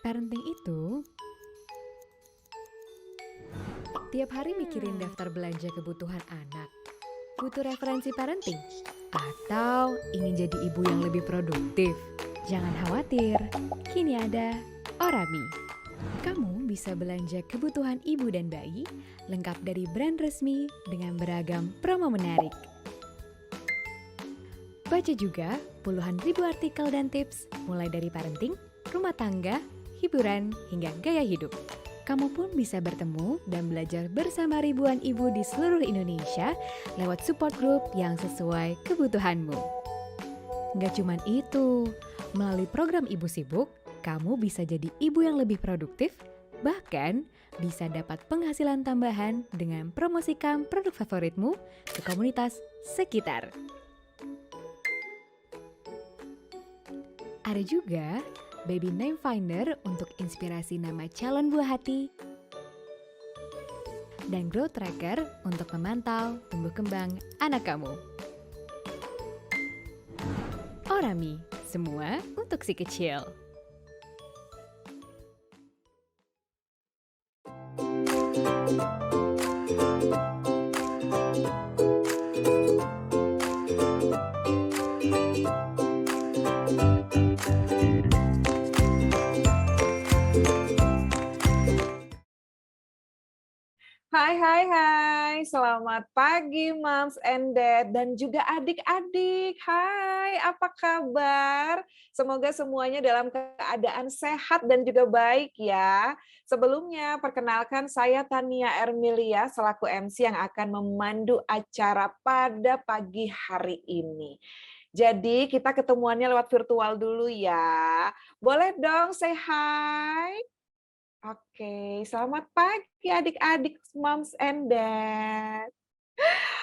Parenting itu tiap hari mikirin daftar belanja kebutuhan anak. Butuh referensi parenting? Atau ingin jadi ibu yang lebih produktif? Jangan khawatir, kini ada Orami. Kamu bisa belanja kebutuhan ibu dan bayi lengkap dari brand resmi dengan beragam promo menarik. Baca juga puluhan ribu artikel dan tips mulai dari parenting, rumah tangga, hiburan, hingga gaya hidup. Kamu pun bisa bertemu dan belajar bersama ribuan ibu di seluruh Indonesia lewat support group yang sesuai kebutuhanmu. Nggak cuman itu, melalui program Ibu Sibuk, kamu bisa jadi ibu yang lebih produktif, bahkan bisa dapat penghasilan tambahan dengan promosikan produk favoritmu ke komunitas sekitar. Ada juga Baby Name Finder untuk inspirasi nama calon buah hati, dan Growth Tracker untuk memantau tumbuh kembang anak kamu. Orami, semua untuk si kecil. Hai, selamat pagi Moms and Dad dan juga adik-adik. Hai, apa kabar? Semoga semuanya dalam keadaan sehat dan juga baik ya. Sebelumnya, perkenalkan saya Tania Ermilia selaku MC yang akan memandu acara pada pagi hari ini. Jadi kita ketemuannya lewat virtual dulu ya. Boleh dong say hi? Oke, selamat pagi adik-adik Moms and Dad.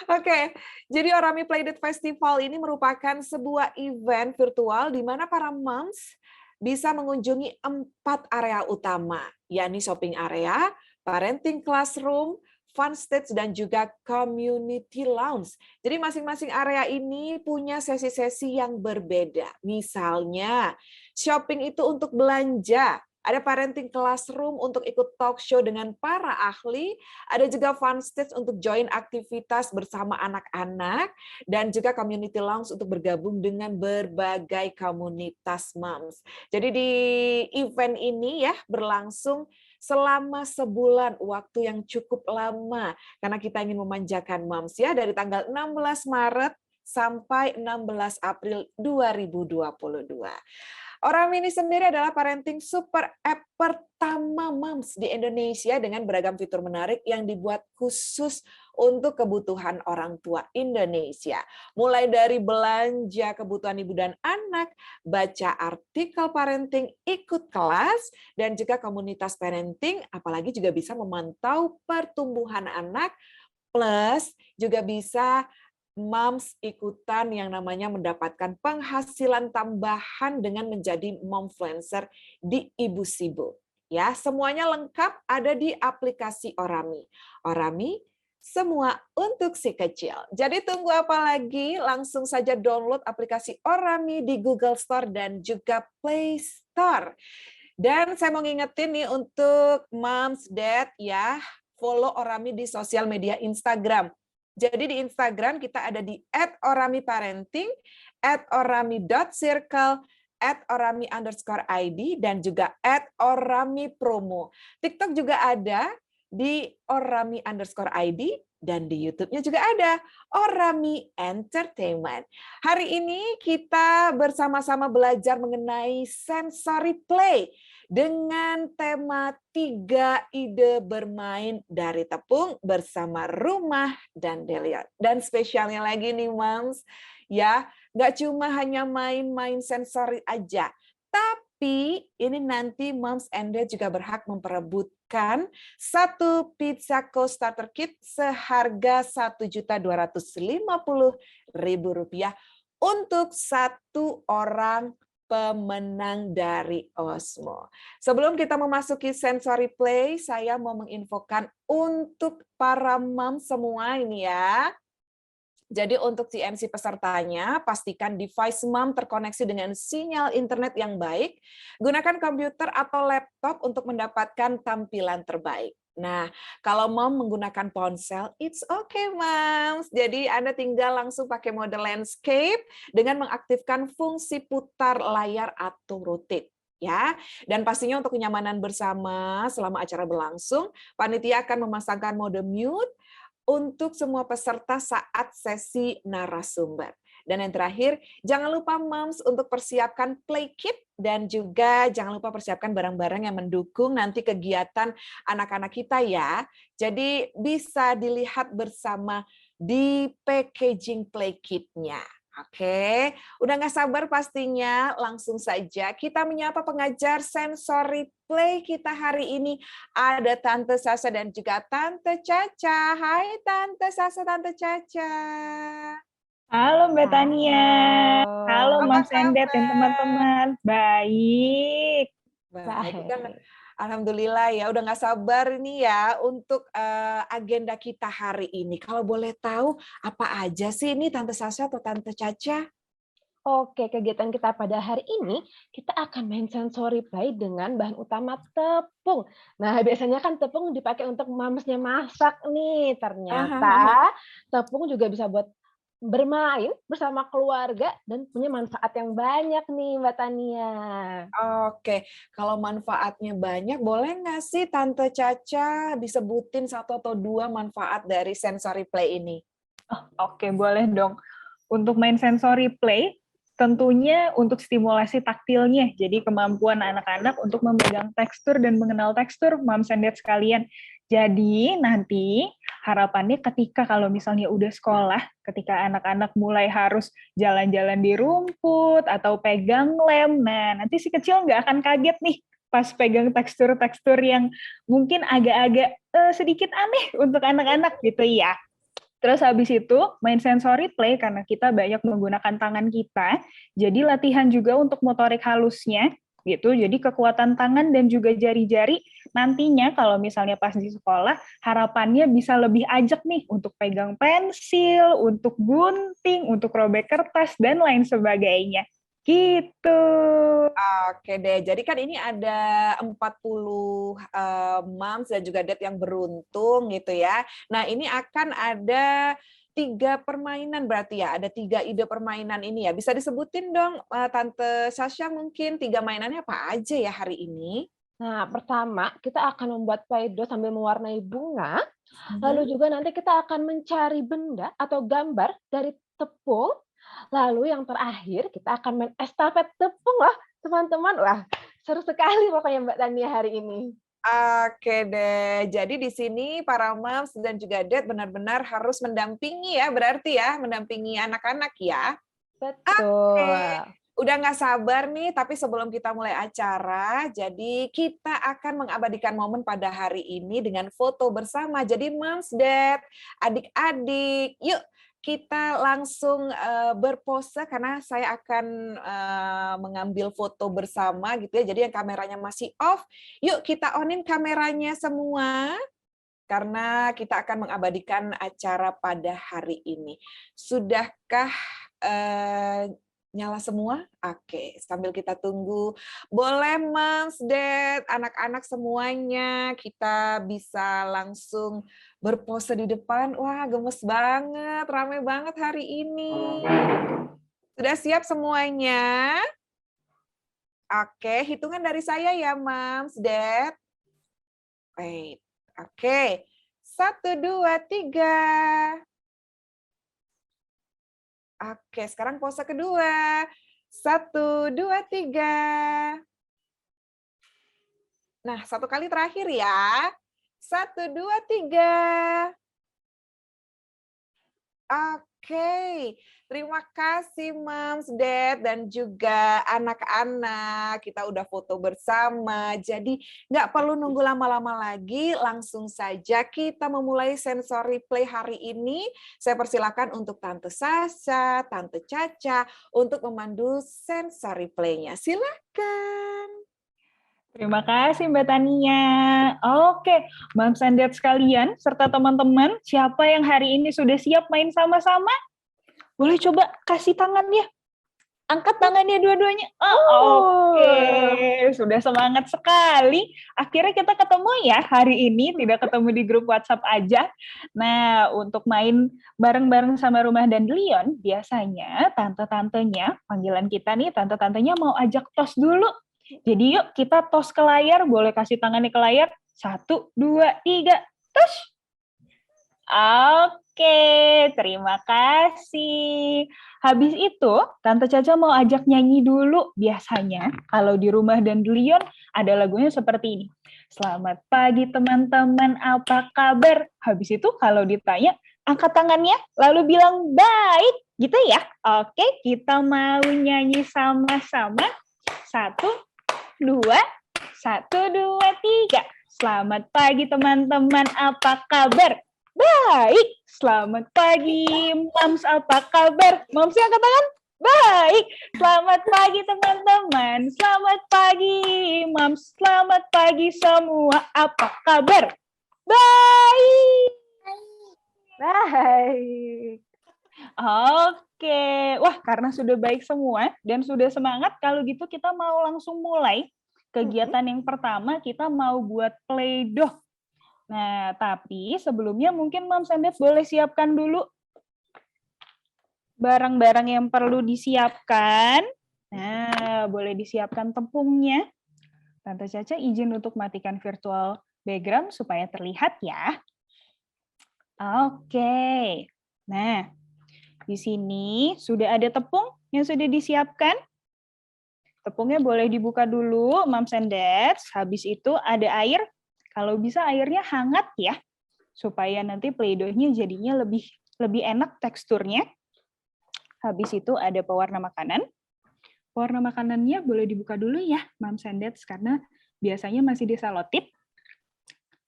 Oke, jadi Orami Playdate Festival ini merupakan sebuah event virtual di mana para moms bisa mengunjungi 4 area utama, yakni shopping area, parenting classroom, fun stage, dan juga community lounge. Jadi masing-masing area ini punya sesi-sesi yang berbeda. Misalnya, shopping itu untuk belanja, ada parenting classroom untuk ikut talk show dengan para ahli, ada juga fun stage untuk join aktivitas bersama anak-anak, dan juga community lounge untuk bergabung dengan berbagai komunitas moms. Jadi di event ini ya berlangsung selama sebulan, waktu yang cukup lama karena kita ingin memanjakan moms ya, dari tanggal 16 Maret sampai 16 April 2022. Orami ini sendiri adalah parenting super app pertama moms di Indonesia dengan beragam fitur menarik yang dibuat khusus untuk kebutuhan orang tua Indonesia. Mulai dari belanja kebutuhan ibu dan anak, baca artikel parenting, ikut kelas, dan juga komunitas parenting, apalagi juga bisa memantau pertumbuhan anak, plus juga bisa moms ikutan yang namanya mendapatkan penghasilan tambahan dengan menjadi momfluencer di Ibu Sibuk. Ya, semuanya lengkap ada di aplikasi Orami. Orami, semua untuk si kecil. Jadi tunggu apa lagi? Langsung saja download aplikasi Orami di Google Store dan juga Play Store. Dan saya mau ngingetin nih untuk moms, dad ya, follow Orami di sosial media Instagram. Jadi di Instagram kita ada di @oramiparenting, @orami.circle, @orami_id, dan juga @oramipromo. TikTok juga ada di orami_id, dan di YouTube-nya juga ada Orami Entertainment. Hari ini kita bersama-sama belajar mengenai sensory play dengan tema 3 ide bermain dari tepung bersama Rumah dan Delion. Dan spesialnya lagi nih moms, ya nggak cuma hanya main-main sensori aja, tapi ini nanti moms and dad juga berhak memperebutkan satu pizza co-starter kit seharga Rp1.250.000 untuk satu orang pemenang dari Osmo. Sebelum kita memasuki sensory play, saya mau menginfokan untuk para mom semua ini ya. Jadi untuk TMC pesertanya, pastikan device mom terkoneksi dengan sinyal internet yang baik, gunakan komputer atau laptop untuk mendapatkan tampilan terbaik. Nah, kalau mom menggunakan ponsel, it's okay, moms. Jadi Anda tinggal langsung pakai mode landscape dengan mengaktifkan fungsi putar layar atau rotate. Ya, dan pastinya untuk kenyamanan bersama selama acara berlangsung, panitia akan memasangkan mode mute untuk semua peserta saat sesi narasumber. Dan yang terakhir, jangan lupa moms untuk persiapkan play kit dan juga jangan lupa persiapkan barang-barang yang mendukung nanti kegiatan anak-anak kita ya. Jadi bisa dilihat bersama di packaging play kit-nya. Oke, udah nggak sabar pastinya, langsung saja kita menyapa pengajar sensory play kita hari ini. Ada Tante Sasa dan juga Tante Caca. Hai Tante Sasa, Tante Caca. Halo Mbak Tania, halo Apa Mams and Dad dan kabar? teman-teman. Baik. Baik, kan alhamdulillah ya, udah nggak sabar ini ya untuk agenda kita hari ini. Kalau boleh tahu apa aja sih ini Tante Sasa atau Tante Caca? Oke, kegiatan kita pada hari ini, kita akan main sensory play dengan bahan utama tepung. Nah, biasanya kan tepung dipakai untuk mamesnya masak nih. Ternyata tepung juga bisa buat bermain bersama keluarga dan punya manfaat yang banyak nih, Mbak Tania. Oke, kalau manfaatnya banyak, boleh nggak sih Tante Caca disebutin satu atau dua manfaat dari sensory play ini? Oke, boleh dong. Untuk main sensory play, tentunya untuk stimulasi taktilnya, jadi kemampuan anak-anak untuk memegang tekstur dan mengenal tekstur, Mams and Dad sekalian. Jadi nanti harapannya ketika kalau misalnya udah sekolah, ketika anak-anak mulai harus jalan-jalan di rumput atau pegang lem, nah nanti si kecil nggak akan kaget nih pas pegang tekstur-tekstur yang mungkin agak-agak sedikit aneh untuk anak-anak gitu ya. Terus habis itu main sensory play karena kita banyak menggunakan tangan kita, jadi latihan juga untuk motorik halusnya gitu. Jadi kekuatan tangan dan juga jari-jari nantinya kalau misalnya pas di sekolah harapannya bisa lebih ajak nih untuk pegang pensil, untuk gunting, untuk robek kertas dan lain sebagainya. Gitu. Oke deh, jadi kan ini ada 40 moms dan juga dad yang beruntung gitu ya. Nah ini akan ada 3 permainan berarti ya, ada 3 ide permainan ini ya. Bisa disebutin dong Tante Sasha mungkin 3 mainannya apa aja ya hari ini? Nah, pertama kita akan membuat play-doh sambil mewarnai bunga, lalu juga nanti kita akan mencari benda atau gambar dari tepung, lalu yang terakhir kita akan main estafet tepung loh, teman-teman. Wah, seru sekali pokoknya Mbak Tania hari ini. Oke deh, jadi di sini para moms dan juga dad benar-benar harus mendampingi ya, berarti ya, mendampingi anak-anak ya. Betul. Udah nggak sabar nih, tapi sebelum kita mulai acara, jadi kita akan mengabadikan momen pada hari ini dengan foto bersama. Jadi moms, dad, adik-adik, yuk kita langsung berpose karena saya akan mengambil foto bersama gitu ya. Jadi yang kameranya masih off, yuk kita onin kameranya semua karena kita akan mengabadikan acara pada hari ini. Sudahkah nyala semua? Oke, sambil kita tunggu. Boleh moms, dad, anak-anak semuanya kita bisa langsung berpose di depan. Wah, gemes banget, rame banget hari ini. Sudah siap semuanya? Oke, hitungan dari saya ya moms, dad. Wait. Oke, 1, 2, 3. Oke, sekarang pose kedua. 1, 2, 3. Nah, satu kali terakhir ya. 1, 2, 3. Oke, terima kasih moms, dad, dan juga anak-anak. Kita udah foto bersama, jadi nggak perlu nunggu lama-lama lagi, langsung saja kita memulai sensory play hari ini. Saya persilakan untuk Tante Sasha, Tante Caca, untuk memandu sensory play-nya. Silakan. Terima kasih Mbak Tania. Oke, Moms and Dad sekalian, serta teman-teman, siapa yang hari ini sudah siap main sama-sama? boleh coba kasih tangannya. Angkat tangannya dua-duanya. Oh, oke. Sudah semangat sekali. Akhirnya kita ketemu ya hari ini, tidak ketemu di grup WhatsApp aja. Nah, untuk main bareng-bareng sama Rumah Dandelion, biasanya tante-tantenya, panggilan kita nih, tante-tantenya mau ajak tos dulu. Jadi yuk kita tos ke layar, boleh kasih tangannya ke layar. 1, 2, 3, tos. Oke, terima kasih. Habis itu, Tante Caca mau ajak nyanyi dulu. Biasanya, kalau di Rumah Dandelion, ada lagunya seperti ini. Selamat pagi teman-teman, apa kabar? Habis itu, kalau ditanya, angkat tangannya, lalu bilang baik. Gitu ya? Oke, kita mau nyanyi sama-sama. 1, 2, 1, 2, 3. Selamat pagi teman-teman, apa kabar? Baik, selamat pagi, Mams, apa kabar? Mams angkat tangan? Baik, selamat pagi teman-teman, selamat pagi, Mams, selamat pagi semua, apa kabar? Baik. Baik. Oke, wah karena sudah baik semua dan sudah semangat, kalau gitu kita mau langsung mulai. Kegiatan yang pertama kita mau buat Play-Doh. Nah, tapi sebelumnya mungkin Mams and Dad boleh siapkan dulu barang-barang yang perlu disiapkan. Nah, boleh disiapkan tepungnya. Tante Caca izin untuk matikan virtual background supaya terlihat ya. Oke. Nah, di sini sudah ada tepung yang sudah disiapkan. Tepungnya boleh dibuka dulu, Mams and Dad. Habis itu ada air. Kalau bisa airnya hangat ya, supaya nanti Play-Doh-nya jadinya lebih enak teksturnya. Habis itu ada pewarna makanan. Pewarna makanannya boleh dibuka dulu ya, Mams and Dads, karena biasanya masih diselotip.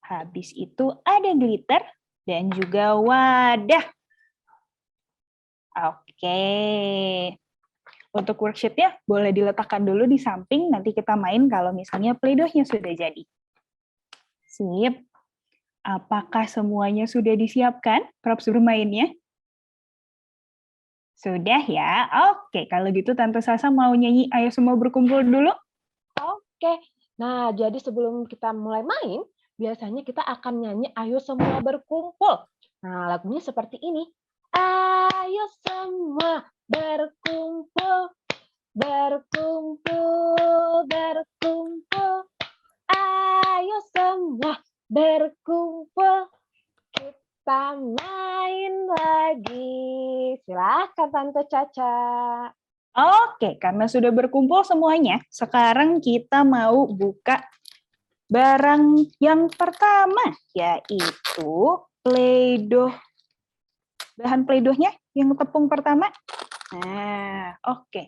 Habis itu ada glitter dan juga wadah. Oke. Untuk worksheet-nya boleh diletakkan dulu di samping, nanti kita main kalau misalnya Play-Doh-nya sudah jadi. Sip. Apakah semuanya sudah disiapkan props bermainnya? Sudah ya? Oke, kalau gitu Tante Sasa mau nyanyi Ayo Semua Berkumpul dulu? Oke. Nah, jadi sebelum kita mulai main, biasanya kita akan nyanyi Ayo Semua Berkumpul. Nah, lagunya seperti ini. Ayo semua berkumpul, berkumpul, berkumpul. Ayo semua berkumpul, kita main lagi. Silakan Tante Caca. Oke, karena sudah berkumpul semuanya, sekarang kita mau buka barang yang pertama, yaitu Play-Doh. Bahan Play-Doh-nya yang tepung pertama. Nah, oke.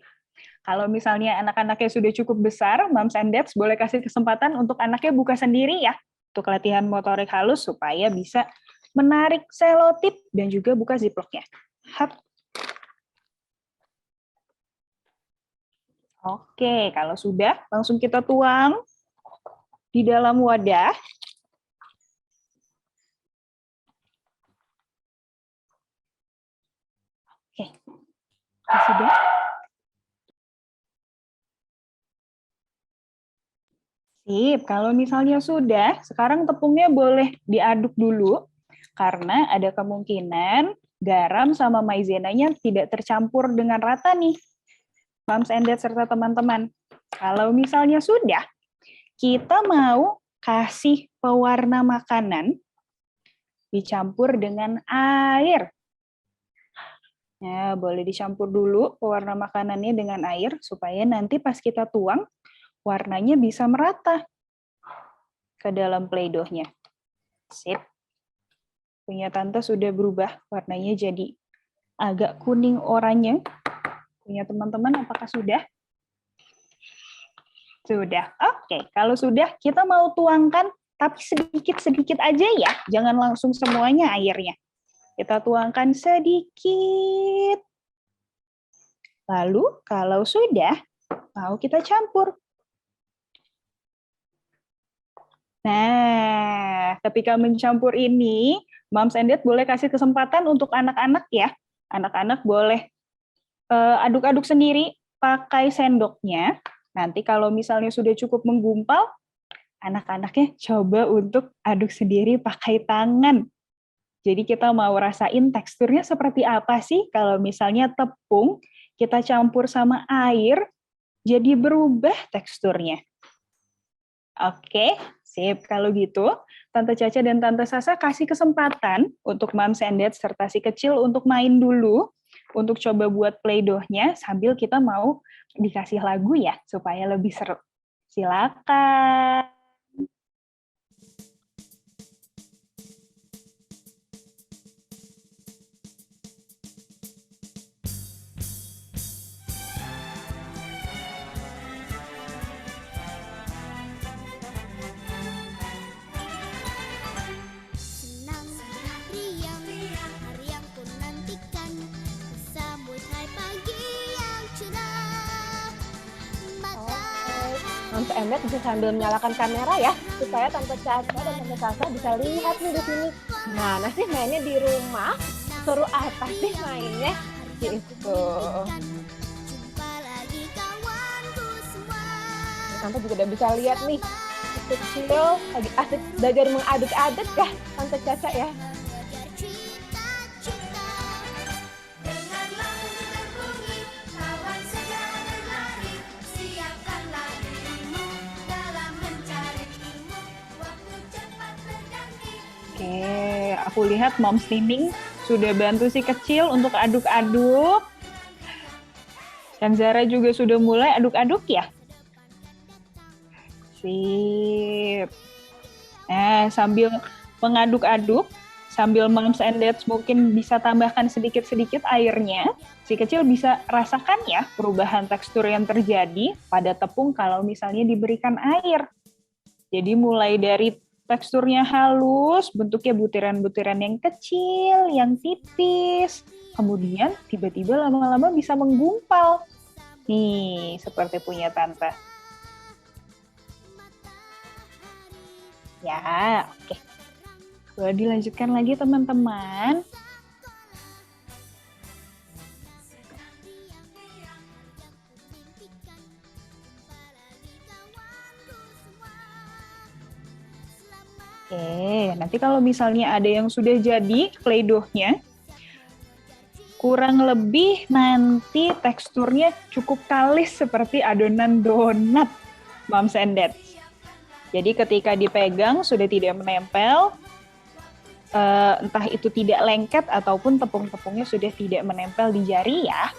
Kalau misalnya anak-anaknya sudah cukup besar, Moms and Dads boleh kasih kesempatan untuk anaknya buka sendiri ya, untuk latihan motorik halus supaya bisa menarik selotip dan juga buka ziplocknya. Hap. Oke, kalau sudah, langsung kita tuang di dalam wadah. Oke, sudah. Sip, kalau misalnya sudah, sekarang tepungnya boleh diaduk dulu, karena ada kemungkinan garam sama maizenanya tidak tercampur dengan rata nih, Moms and Dad serta teman-teman. Kalau misalnya sudah, kita mau kasih pewarna makanan dicampur dengan air. Nah, boleh dicampur dulu pewarna makanannya dengan air, supaya nanti pas kita tuang, warnanya bisa merata ke dalam Play-Doh-nya. Sip. Punya Tante sudah berubah, warnanya jadi agak kuning oranye. Punya teman-teman apakah sudah? Sudah. Oke, kalau sudah kita mau tuangkan, tapi sedikit-sedikit aja ya, jangan langsung semuanya airnya. Kita tuangkan sedikit. Lalu kalau sudah, mau kita campur. Nah, ketika mencampur ini, Moms and Dad boleh kasih kesempatan untuk anak-anak ya, Anak-anak boleh aduk-aduk sendiri pakai sendoknya. Nanti kalau misalnya sudah cukup menggumpal, anak-anaknya coba untuk aduk sendiri pakai tangan. Jadi kita mau rasain teksturnya seperti apa sih kalau misalnya tepung kita campur sama air, jadi berubah teksturnya. Oke, sip. Kalau gitu, Tante Caca dan Tante Sasa kasih kesempatan untuk Moms and Dad serta si kecil untuk main dulu, untuk coba buat play-doh-nya sambil kita mau dikasih lagu ya, supaya lebih seru. Silakan. Senang, riang, hari yang ku nantikan, sambut hai pagi yang cerah. Tante Emet bisa sambil menyalakan kamera ya, supaya Tante Caca dan Tante Sasa bisa lihat nih di sini. Mana sih mainnya di rumah? Seru apa sih mainnya? Gitu. Jumpa lagi kawanku semua. Tante juga udah bisa lihat nih, kecil lagi asik belajar mengaduk-aduk ya, Tante Caca ya. Belajar cita-cita. Dengarlah musik berbunyi, kawan segera berlari. Siapkanlah dirimu dalam mencari ilmu. Waktu cepat berganti. Oke, aku lihat Moms Nining sudah bantu si kecil untuk aduk-aduk. Dan Zara juga sudah mulai aduk-aduk ya? Sip. Nah, sambil mengaduk-aduk, sambil Moms and Dads mungkin bisa tambahkan sedikit-sedikit airnya, si kecil bisa rasakan ya perubahan tekstur yang terjadi pada tepung kalau misalnya diberikan air. Jadi mulai dari teksturnya halus, bentuknya butiran-butiran yang kecil, yang tipis, kemudian tiba-tiba lama-lama bisa menggumpal. Nih, seperti punya Tante. Ya, oke. Boleh dilanjutkan lagi teman-teman. Oke, nanti kalau misalnya ada yang sudah jadi play-doh-nya, kurang lebih nanti teksturnya cukup kalis seperti adonan donat, Moms and Dads. Jadi ketika dipegang sudah tidak menempel, entah itu tidak lengket ataupun tepung-tepungnya sudah tidak menempel di jari ya.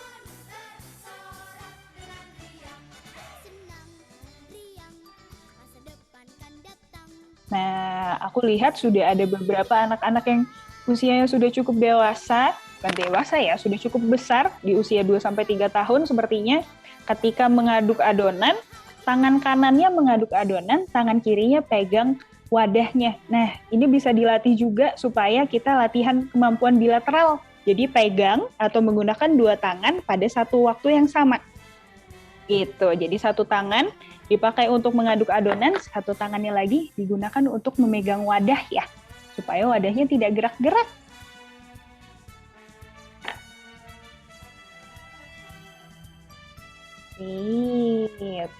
Nah, aku lihat sudah ada beberapa anak-anak yang usianya sudah cukup dewasa, bukan dewasa ya, sudah cukup besar di usia 2-3 tahun sepertinya. Ketika mengaduk adonan, tangan kanannya mengaduk adonan, tangan kirinya pegang wadahnya. Nah, ini bisa dilatih juga supaya kita latihan kemampuan bilateral. Jadi pegang atau menggunakan dua tangan pada satu waktu yang sama. Gitu, jadi satu tangan dipakai untuk mengaduk adonan, satu tangannya lagi digunakan untuk memegang wadah ya, supaya wadahnya tidak gerak-gerak. Sip.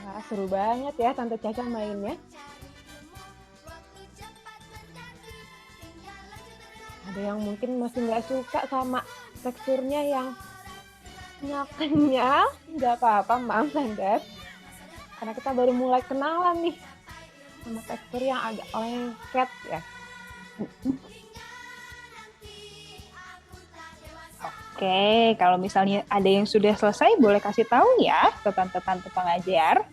Wah, seru banget ya Tante Caca mainnya. Ada yang mungkin masih nggak suka sama teksturnya yang kenyal, nggak apa-apa Moms and Dad. Karena kita baru mulai kenalan nih sama tekstur yang agak lengket ya. Oke, kalau misalnya ada yang sudah selesai, boleh kasih tahu ya ke tante-tante pengajar.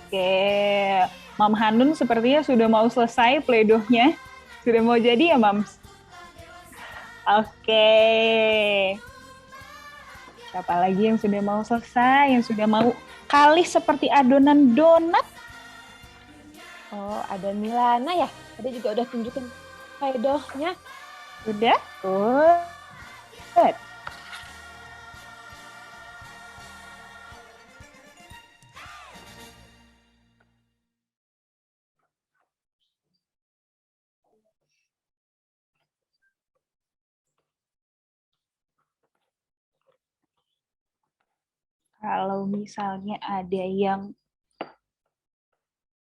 Oke, Mam Hanun sepertinya sudah mau selesai play-doh-nya. Sudah mau jadi ya, Mams? Oke. Siapa lagi yang sudah mau selesai, yang sudah mau kalis seperti adonan donat? Oh, ada Milana ya. Tadi juga udah tunjukin playdohnya. Sudah? Good. Kalau misalnya ada yang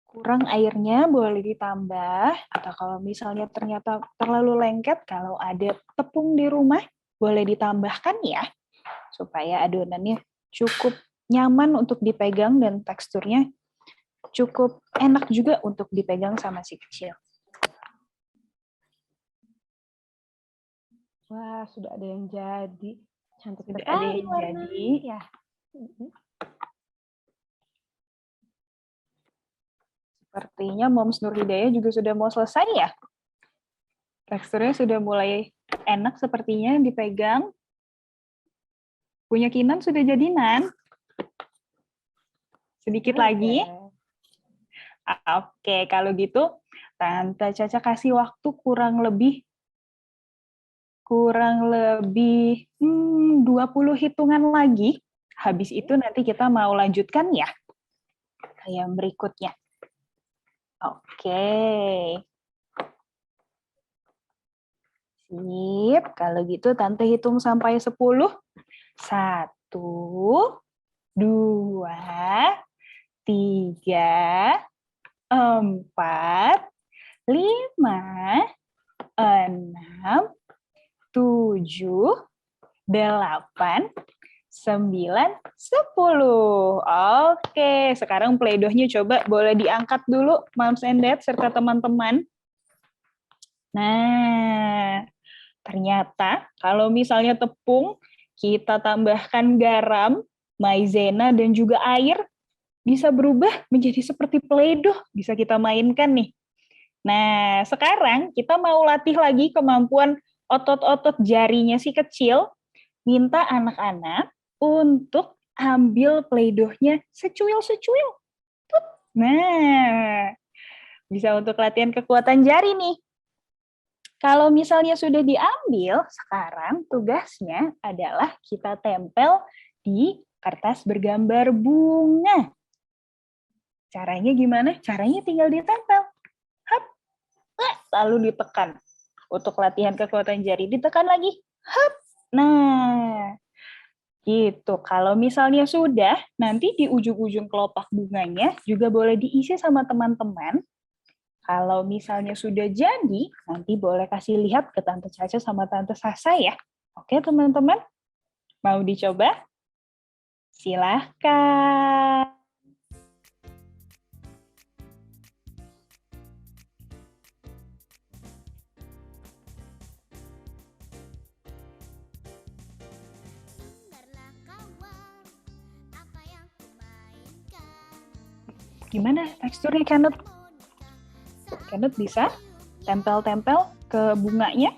kurang airnya boleh ditambah, atau kalau misalnya ternyata terlalu lengket, kalau ada tepung di rumah boleh ditambahkan ya, supaya adonannya cukup nyaman untuk dipegang dan teksturnya cukup enak juga untuk dipegang sama si kecil. Wah, sudah ada yang jadi. Cantik Sudah sekali ada yang warnanya. jadi. Ya. Sepertinya Moms Nur Hidayah juga sudah mau selesai ya. Teksturnya sudah mulai enak sepertinya dipegang. Punya Kinan sudah jadi, Nan. Sedikit lagi. Oke, kalau gitu Tante Caca kasih waktu kurang lebih 20 hitungan lagi. Habis itu nanti kita mau lanjutkan ya ke yang berikutnya. Oke. Sip, kalau gitu Tante hitung sampai 10. 1, 2, 3, 4, 5, 6, 7, 8, 9, 10. Oke, sekarang playdohnya coba boleh diangkat dulu, Moms and Dad serta teman-teman. Nah, ternyata kalau misalnya tepung, kita tambahkan garam, maizena, dan juga air, bisa berubah menjadi seperti playdoh, bisa kita mainkan nih. Nah, sekarang kita mau latih lagi kemampuan otot-otot jarinya si kecil, minta anak-anak untuk ambil playdohnya secuil-secuil. Nah, bisa untuk latihan kekuatan jari nih. Kalau misalnya sudah diambil, sekarang tugasnya adalah kita tempel di kertas bergambar bunga. Caranya gimana? Caranya tinggal ditempel. Hap, lalu ditekan. Untuk latihan kekuatan jari, ditekan lagi. Hap. Nah, gitu. Kalau misalnya sudah, nanti di ujung-ujung kelopak bunganya juga boleh diisi sama teman-teman. Kalau misalnya sudah jadi, nanti boleh kasih lihat ke Tante Caca sama Tante Sasa ya. Oke teman-teman, mau dicoba? Silahkan. Dengarlah kawan, apa yang kumainkan. Gimana teksturnya, Kanut? Kanut bisa tempel-tempel ke bunganya?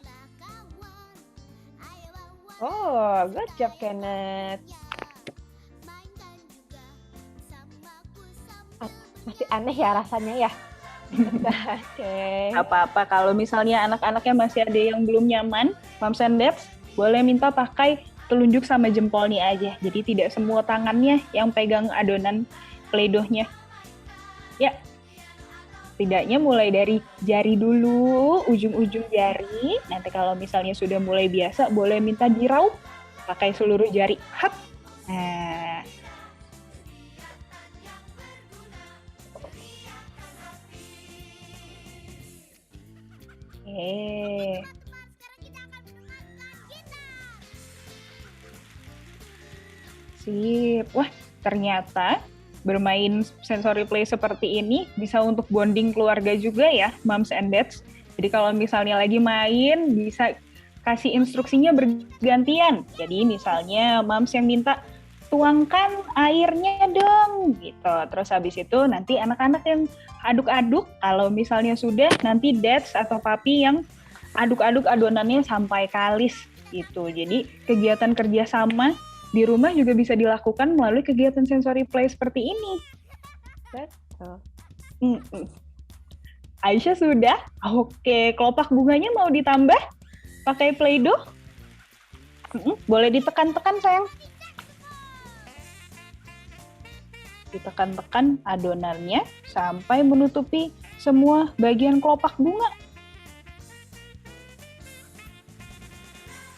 Oh, good job, Kenneth. Masih aneh ya rasanya ya. Oke. Apa-apa, kalau misalnya anak-anaknya masih ada yang belum nyaman, Moms and Dads boleh minta pakai telunjuk sama jempolnya aja. Jadi tidak semua tangannya yang pegang adonan playdohnya. Ya, setidaknya mulai dari jari dulu, ujung-ujung jari. Nanti kalau misalnya sudah mulai biasa, boleh minta diraup pakai seluruh jari. Hap. Nah. Oke. Sip. Wah, ternyata bermain sensory play seperti ini bisa untuk bonding keluarga juga ya, Moms and Dads. Jadi kalau misalnya lagi main, bisa kasih instruksinya bergantian. Jadi misalnya Moms yang minta, tuangkan airnya dong, gitu. Terus habis itu nanti anak-anak yang aduk-aduk, kalau misalnya sudah, nanti Dads atau Papi yang aduk-aduk adonannya sampai kalis, gitu. Jadi kegiatan kerjasama di rumah juga bisa dilakukan melalui kegiatan sensory play seperti ini. Betul. Aisyah sudah? Oke, kelopak bunganya mau ditambah pakai Play-Doh? Boleh ditekan-tekan, sayang. Ditekan-tekan adonannya sampai menutupi semua bagian kelopak bunga.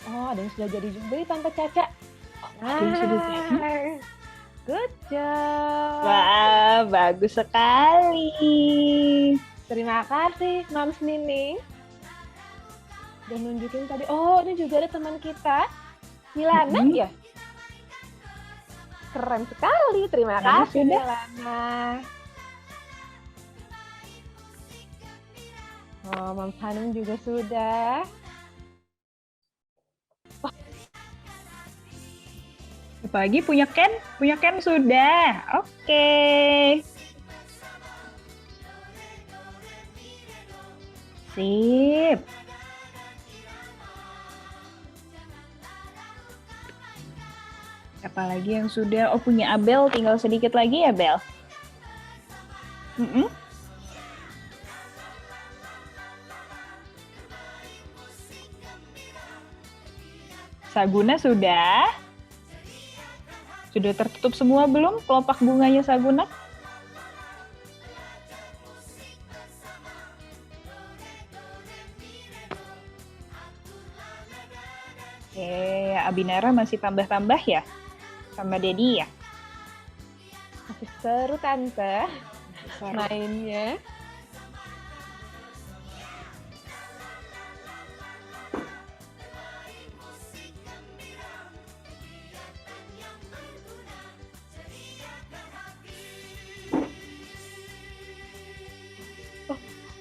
Oh, ada yang sudah jadi juga nih Tante Caca. Ada yang sudah jadi? Good job. Wah, bagus sekali. Terima kasih, Mams Nining. Udah nunjukin tadi. Oh, ini juga ada teman kita. Milana ya? Keren sekali. Terima Nah, kasih, sudah. Milana. Oh, Mams Hanung juga sudah. Pagi punya Ken? Punya Ken sudah. Oke. Sip. Siapa lagi yang sudah? Oh, punya Abel. Tinggal sedikit lagi ya, Bel? Saguna sudah? Sudah tertutup semua belum kelopak bunganya Saguna? Oke, Abinara masih tambah-tambah ya? Sama Dedi ya? Masih seru, Tante. Mainnya.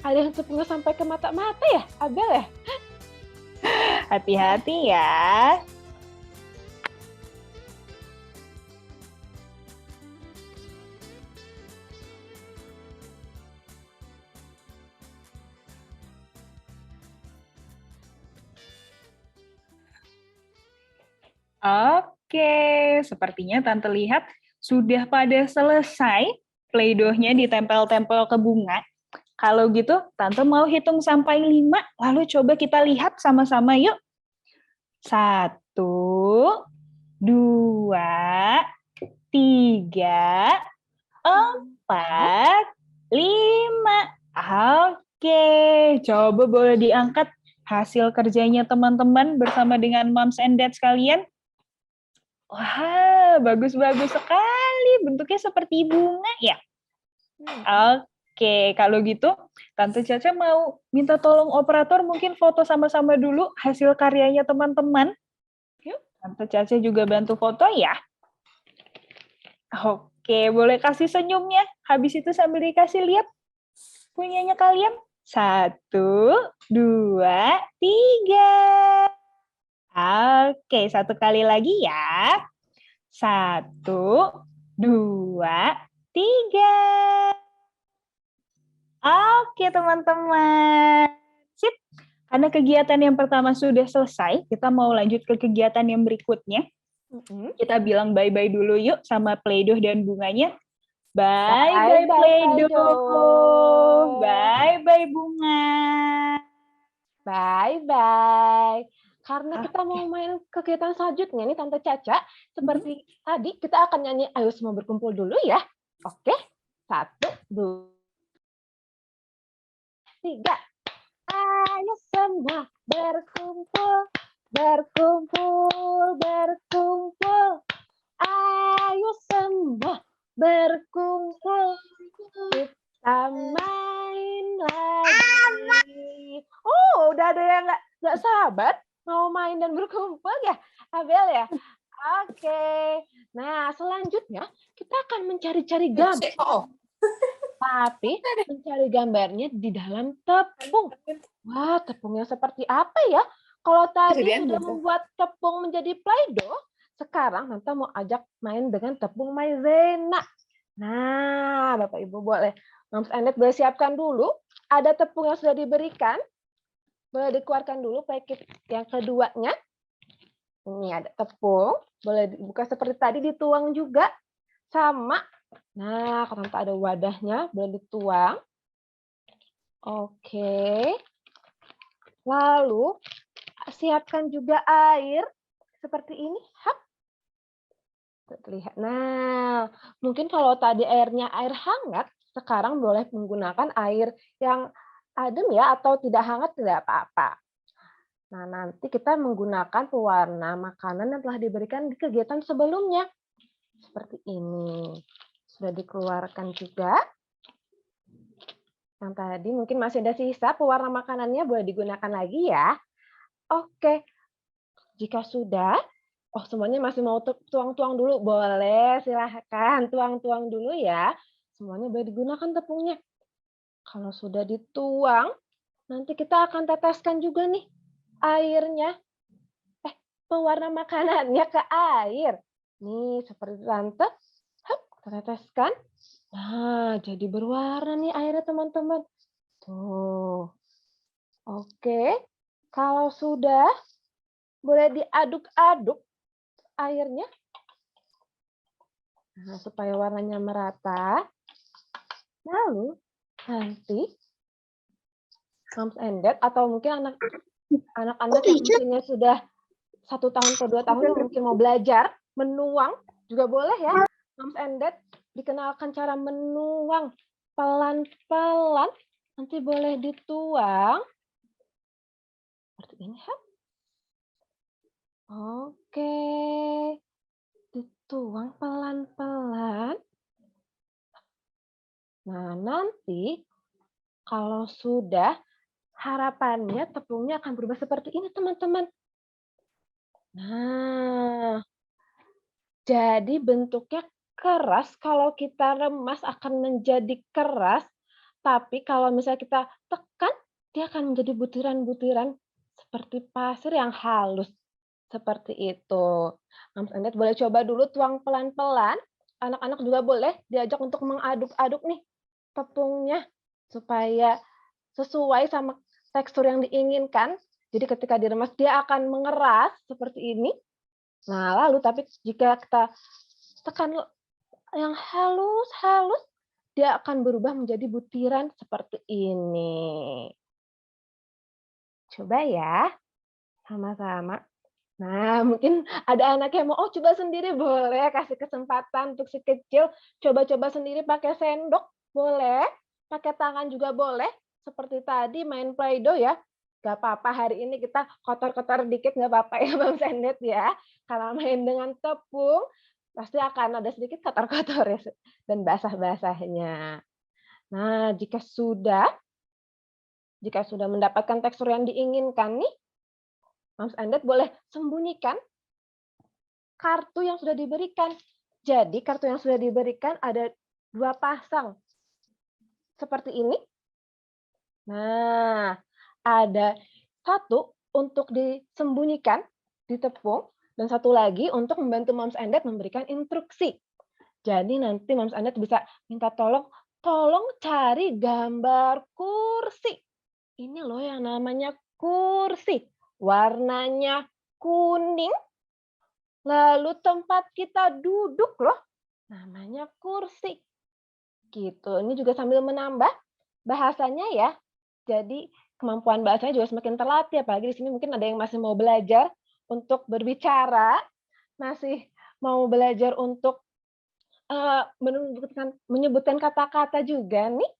Ada yang tepungnya sampai ke mata-mata ya, Abel ya? Hati-hati ya. Oke, sepertinya Tante lihat sudah pada selesai Play-Doh-nya ditempel-tempel ke bunga. Kalau gitu, Tante mau hitung sampai 5, lalu coba kita lihat sama-sama yuk. 1, 2, 3, 4, 5. Oke, coba boleh diangkat hasil kerjanya teman-teman bersama dengan moms and dads kalian. Wah, bagus-bagus sekali. Bentuknya seperti bunga ya. Oke, kalau gitu Tante Caca mau minta tolong operator mungkin foto sama-sama dulu hasil karyanya teman-teman. Yuk, Tante Caca juga bantu foto ya. Oke, boleh kasih senyumnya. Habis itu sambil dikasih lihat punyanya kalian. 1, 2, 3. Oke, satu kali lagi ya. 1, 2, 3. Oke, teman-teman. Sip. Karena kegiatan yang pertama sudah selesai, kita mau lanjut ke kegiatan yang berikutnya. Kita bilang bye-bye dulu yuk sama Play-Doh dan bunganya. Bye-bye Play-Doh. Bye-bye bunga. Bye-bye. Karena kita mau main kegiatan selanjutnya nih Tante Caca, seperti tadi kita akan nyanyi Ayo Semua Berkumpul dulu ya. Oke, 1, 2, 3. Ayo semua berkumpul, berkumpul, berkumpul. Ayo semua berkumpul, kita main lagi. Oh, udah ada yang nggak sabar mau main dan berkumpul ya, Abel ya? Oke. Nah, selanjutnya kita akan mencari-cari gambar. Tapi mencari gambarnya di dalam tepung. Wah, tepungnya seperti apa ya? Kalau tadi sudah membuat tepung menjadi Play-Doh, sekarang Tante mau ajak main dengan tepung maizena. Nah, Bapak Ibu boleh, Moms and Dad boleh siapkan dulu. Ada tepung yang sudah diberikan. Boleh dikeluarkan dulu paket yang keduanya. Ini ada tepung. Boleh dibuka seperti tadi, dituang juga. Sama. Nah, kalau Tante ada wadahnya, boleh dituang. Oke. Lalu siapkan juga air seperti ini. Hap. Terlihat. Nah, mungkin kalau tadi airnya air hangat, sekarang boleh menggunakan air yang adem ya, atau tidak hangat tidak apa-apa. Nah, nanti kita menggunakan pewarna makanan yang telah diberikan di kegiatan sebelumnya. Seperti ini. Sudah dikeluarkan juga. Yang tadi mungkin masih ada sisa, pewarna makanannya boleh digunakan lagi ya. Oke, jika sudah, semuanya masih mau tuang-tuang dulu, boleh silahkan tuang-tuang dulu ya. Semuanya boleh digunakan tepungnya. Kalau sudah dituang, nanti kita akan teteskan juga nih airnya. Pewarna makanannya ke air. Nih, seperti tante. Hup, kita teteskan. Nah, jadi berwarna nih airnya teman-teman. Tuh. Oke. Kalau sudah, boleh diaduk-aduk airnya. Nah, supaya warnanya merata. Lalu, nanti moms and dad atau mungkin anak-anak yang usianya sudah 1 tahun atau 2 tahun yang mungkin mau belajar menuang juga boleh ya. Moms and dad dikenalkan cara menuang pelan-pelan. Nanti boleh dituang seperti ini. Oke, dituang pelan-pelan. Nah, nanti kalau sudah, harapannya tepungnya akan berubah seperti ini, teman-teman. Nah, jadi bentuknya keras. Kalau kita remas akan menjadi keras. Tapi kalau misalnya kita tekan, dia akan menjadi butiran-butiran seperti pasir yang halus. Seperti itu. Moms and Dad boleh coba dulu tuang pelan-pelan. Anak-anak juga boleh diajak untuk mengaduk-aduk nih tepungnya. Supaya sesuai sama tekstur yang diinginkan. Jadi ketika diremas dia akan mengeras seperti ini. Nah, lalu tapi jika kita tekan yang halus-halus, dia akan berubah menjadi butiran seperti ini. Coba ya, sama-sama. Nah, mungkin ada anak yang mau, coba sendiri boleh, kasih kesempatan untuk si kecil. Coba-coba sendiri pakai sendok, boleh. Pakai tangan juga boleh. Seperti tadi main Play-Doh ya. Gak apa-apa, hari ini kita kotor-kotor dikit, gak apa-apa ya Bang Sendet ya. Karena main dengan tepung, pasti akan ada sedikit kotor-kotor ya, dan basah-basahnya. Nah, jika sudah mendapatkan tekstur yang diinginkan nih, Moms and Dad boleh sembunyikan kartu yang sudah diberikan. Jadi kartu yang sudah diberikan ada 2 pasang. Seperti ini. Nah, ada 1 untuk disembunyikan di tepung, dan 1 lagi untuk membantu Moms and Dad memberikan instruksi. Jadi nanti Moms and Dad bisa minta tolong cari gambar kursi. Ini loh yang namanya kursi. Warnanya kuning, lalu tempat kita duduk loh, namanya kursi. Gitu. Ini juga sambil menambah bahasanya ya. Jadi kemampuan bahasanya juga semakin terlatih, apalagi di sini mungkin ada yang masih mau belajar untuk berbicara, masih mau belajar untuk menyebutkan kata-kata juga nih.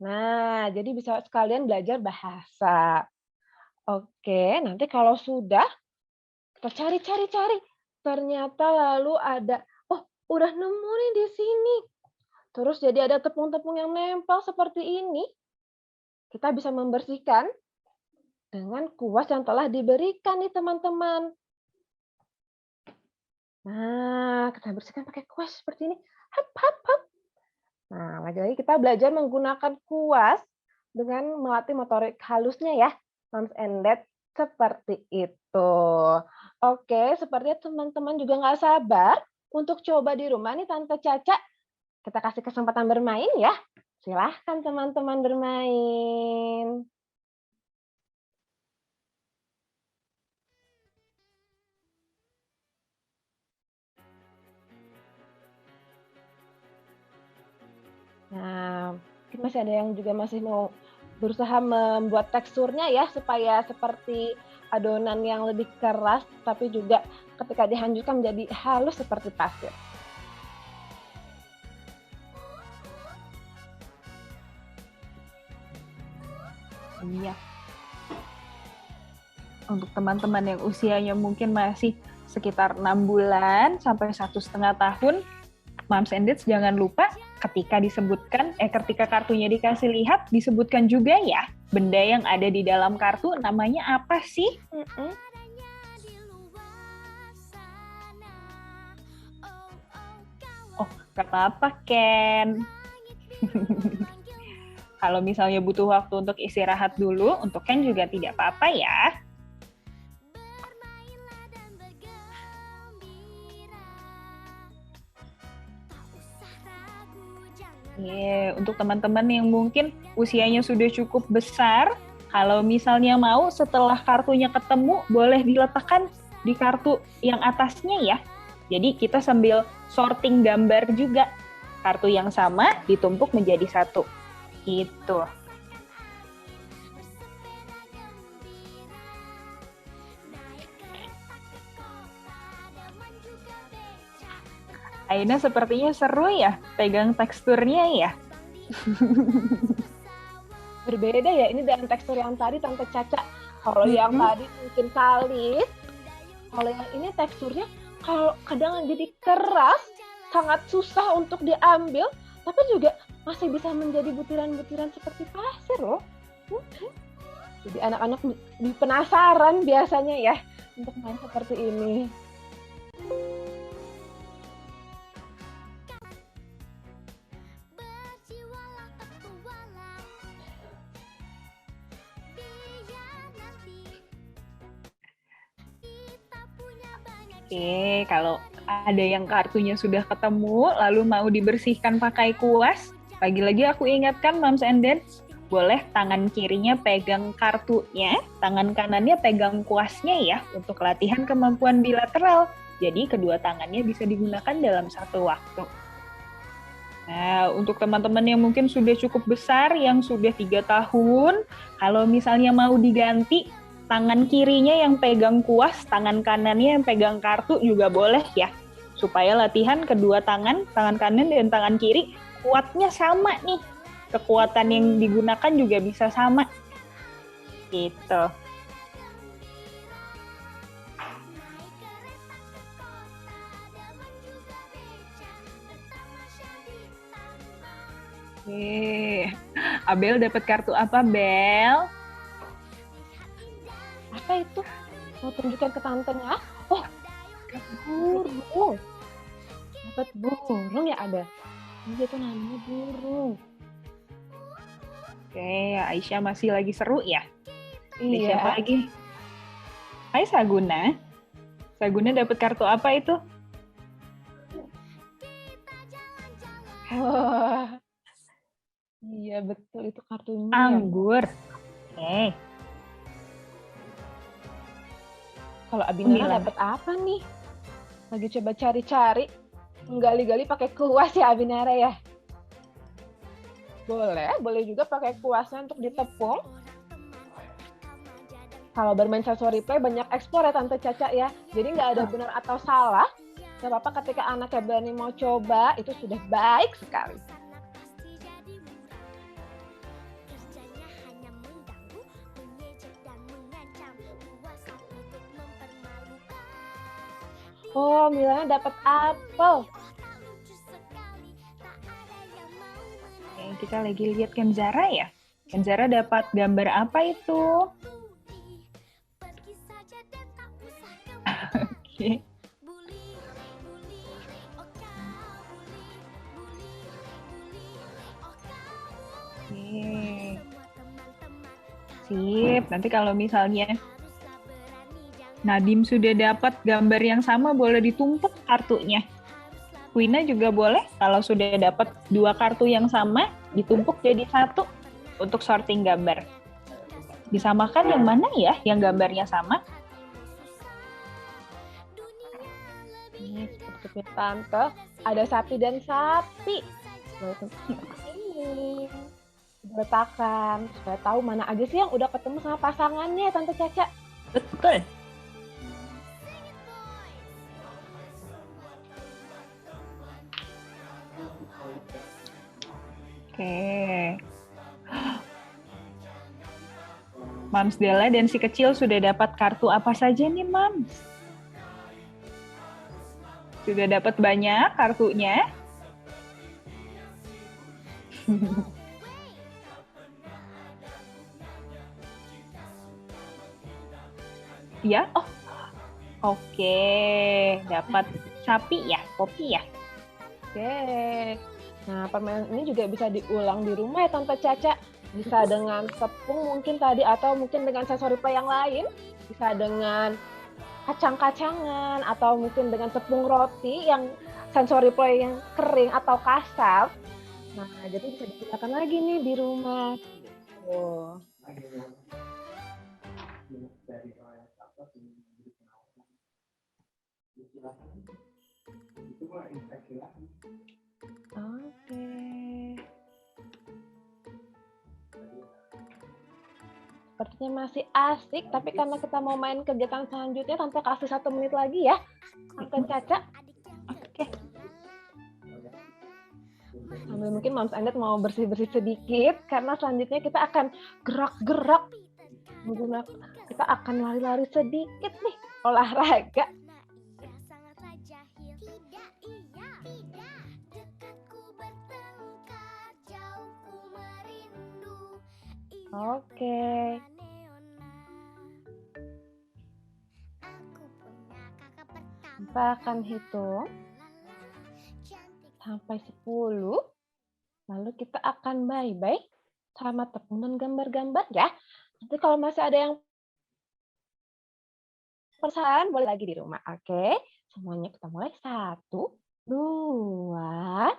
Nah, jadi bisa sekalian belajar bahasa. Oke, nanti kalau sudah, kita cari-cari. Ternyata lalu ada, udah nemu nih di sini. Terus jadi ada tepung-tepung yang nempel seperti ini. Kita bisa membersihkan dengan kuas yang telah diberikan nih teman-teman. Nah, kita bersihkan pakai kuas seperti ini. Hap, hap, hap. Nah, lagi-lagi kita belajar menggunakan kuas dengan melatih motorik halusnya ya. Moms and Dad seperti itu. Oke, sepertinya teman-teman juga nggak sabar untuk coba di rumah nih Tante Caca. Kita kasih kesempatan bermain ya. Silahkan teman-teman bermain. Nah, mungkin masih ada yang juga masih mau berusaha membuat teksturnya ya supaya seperti adonan yang lebih keras, tapi juga ketika dihancurkan menjadi halus seperti pasir. Iya. Untuk teman-teman yang usianya mungkin masih sekitar 6 bulan sampai 1,5 tahun, Moms and Dads jangan lupa ketika kartunya dikasih lihat, disebutkan juga ya benda yang ada di dalam kartu namanya apa sih? Oh, gak apa-apa, Ken. Kalau misalnya butuh waktu untuk istirahat dulu, untuk Ken juga tidak apa-apa ya. Untuk teman-teman yang mungkin usianya sudah cukup besar, kalau misalnya mau setelah kartunya ketemu, boleh diletakkan di kartu yang atasnya ya. Jadi kita sambil sorting gambar juga. Kartu yang sama ditumpuk menjadi satu. Gitu. Aina sepertinya seru ya, pegang teksturnya ya. Berbeda ya ini dengan tekstur yang tadi Tante Caca. Kalau yang tadi mungkin kalis, kalau yang ini teksturnya kalau kadang jadi keras, sangat susah untuk diambil, tapi juga masih bisa menjadi butiran-butiran seperti pasir loh. Jadi anak-anak penasaran biasanya ya untuk main seperti ini. Oke, kalau ada yang kartunya sudah ketemu, lalu mau dibersihkan pakai kuas, lagi-lagi aku ingatkan Moms and Dads, boleh tangan kirinya pegang kartunya, tangan kanannya pegang kuasnya ya, untuk latihan kemampuan bilateral. Jadi kedua tangannya bisa digunakan dalam satu waktu. Nah, untuk teman-teman yang mungkin sudah cukup besar, yang sudah 3 tahun, kalau misalnya mau diganti, tangan kirinya yang pegang kuas, tangan kanannya yang pegang kartu juga boleh ya. Supaya latihan kedua tangan kanan dan tangan kiri, kuatnya sama nih. Kekuatan yang digunakan juga bisa sama. Gitu. Abel dapat kartu apa, Bel? Apa itu? Mau tunjukkan ke tantenya? Oh, burung. Dapat burung ya ada. Ini itu namanya burung. Oke, Aisyah masih lagi seru ya? Iya. Siapa lagi? Hai Saguna. Saguna dapat kartu apa itu? Wah. Iya betul itu kartunya. Anggur. Oke. Kalau Abinara dapat apa nih? Lagi coba cari-cari, menggali-gali pakai kuas ya Abinara ya. Boleh juga pakai kuasnya untuk ditepung. Kalau bermain sensory play banyak eksplor ya Tante Caca ya. Jadi nggak ada benar atau salah. Gak apa-apa ketika anaknya berani mau coba, itu sudah baik sekali. Oh, Milana dapat apel. Oke, kita lagi lihat Kenzara ya. Kenzara dapat gambar apa itu? Oke. Sip, nanti kalau misalnya Nadim sudah dapat gambar yang sama, boleh ditumpuk kartunya. Wina juga boleh, kalau sudah dapat 2 kartu yang sama, ditumpuk jadi 1 untuk sorting gambar. Disamakan yang mana ya, yang gambarnya sama? Ini seperti Tante, ada sapi dan sapi. Ini. letakkan supaya tahu mana aja sih yang udah ketemu sama pasangannya, Tante Caca. Betul. Oke. Mams Della dan si kecil sudah dapat kartu apa saja nih, Mams? Sudah dapat banyak kartunya? Ya, oh, oke, dapat sapi ya, kopi ya. Oke. Nah, permainan ini juga bisa diulang di rumah ya, Tante Caca. Bisa dengan tepung mungkin tadi, atau mungkin dengan sensory play yang lain. Bisa dengan kacang-kacangan, atau mungkin dengan tepung roti yang sensory play yang kering atau kasar. Nah, jadi bisa digunakan lagi nih di rumah. Oh. Oke. Sepertinya masih asik, tapi karena kita mau main kegiatan selanjutnya, Tante kasih 1 menit lagi ya, Tante Caca. Oke. Sambil mungkin Moms and Dad mau bersih-bersih sedikit, karena selanjutnya kita akan gerak-gerak. Kita akan lari-lari sedikit nih, olahraga. Sangatlah jahil. Tidak, iya, tidak. Dekatku bertengkar, jauhku merindu. Oke. Aku punya kakak pertama. Kita akan hitung sampai 10. Lalu kita akan bye-bye sama tepung dan gambar-gambar ya. Nanti kalau masih ada yang pesan, boleh lagi di rumah. Oke, semuanya kita mulai. 1, 2,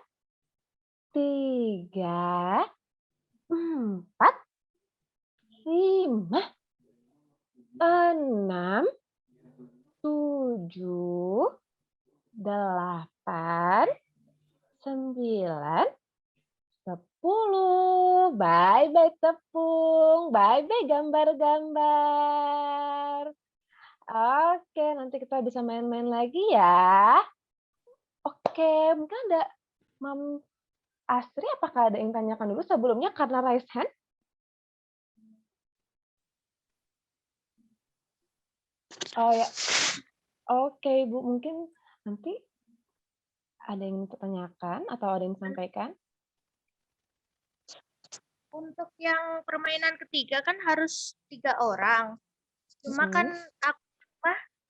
3, 4, 5, 6, 7, 8, 9, 10. Bye-bye tepung, bye-bye gambar-gambar. Oke, nanti kita bisa main-main lagi ya. Oke, mungkin ada Mam Astri, apakah ada yang tanyakan dulu sebelumnya karena raise hand? Oh ya, oke Ibu, mungkin nanti ada yang ditanyakan atau ada yang disampaikan? Untuk yang permainan ketiga kan harus 3 orang. Cuma kan aku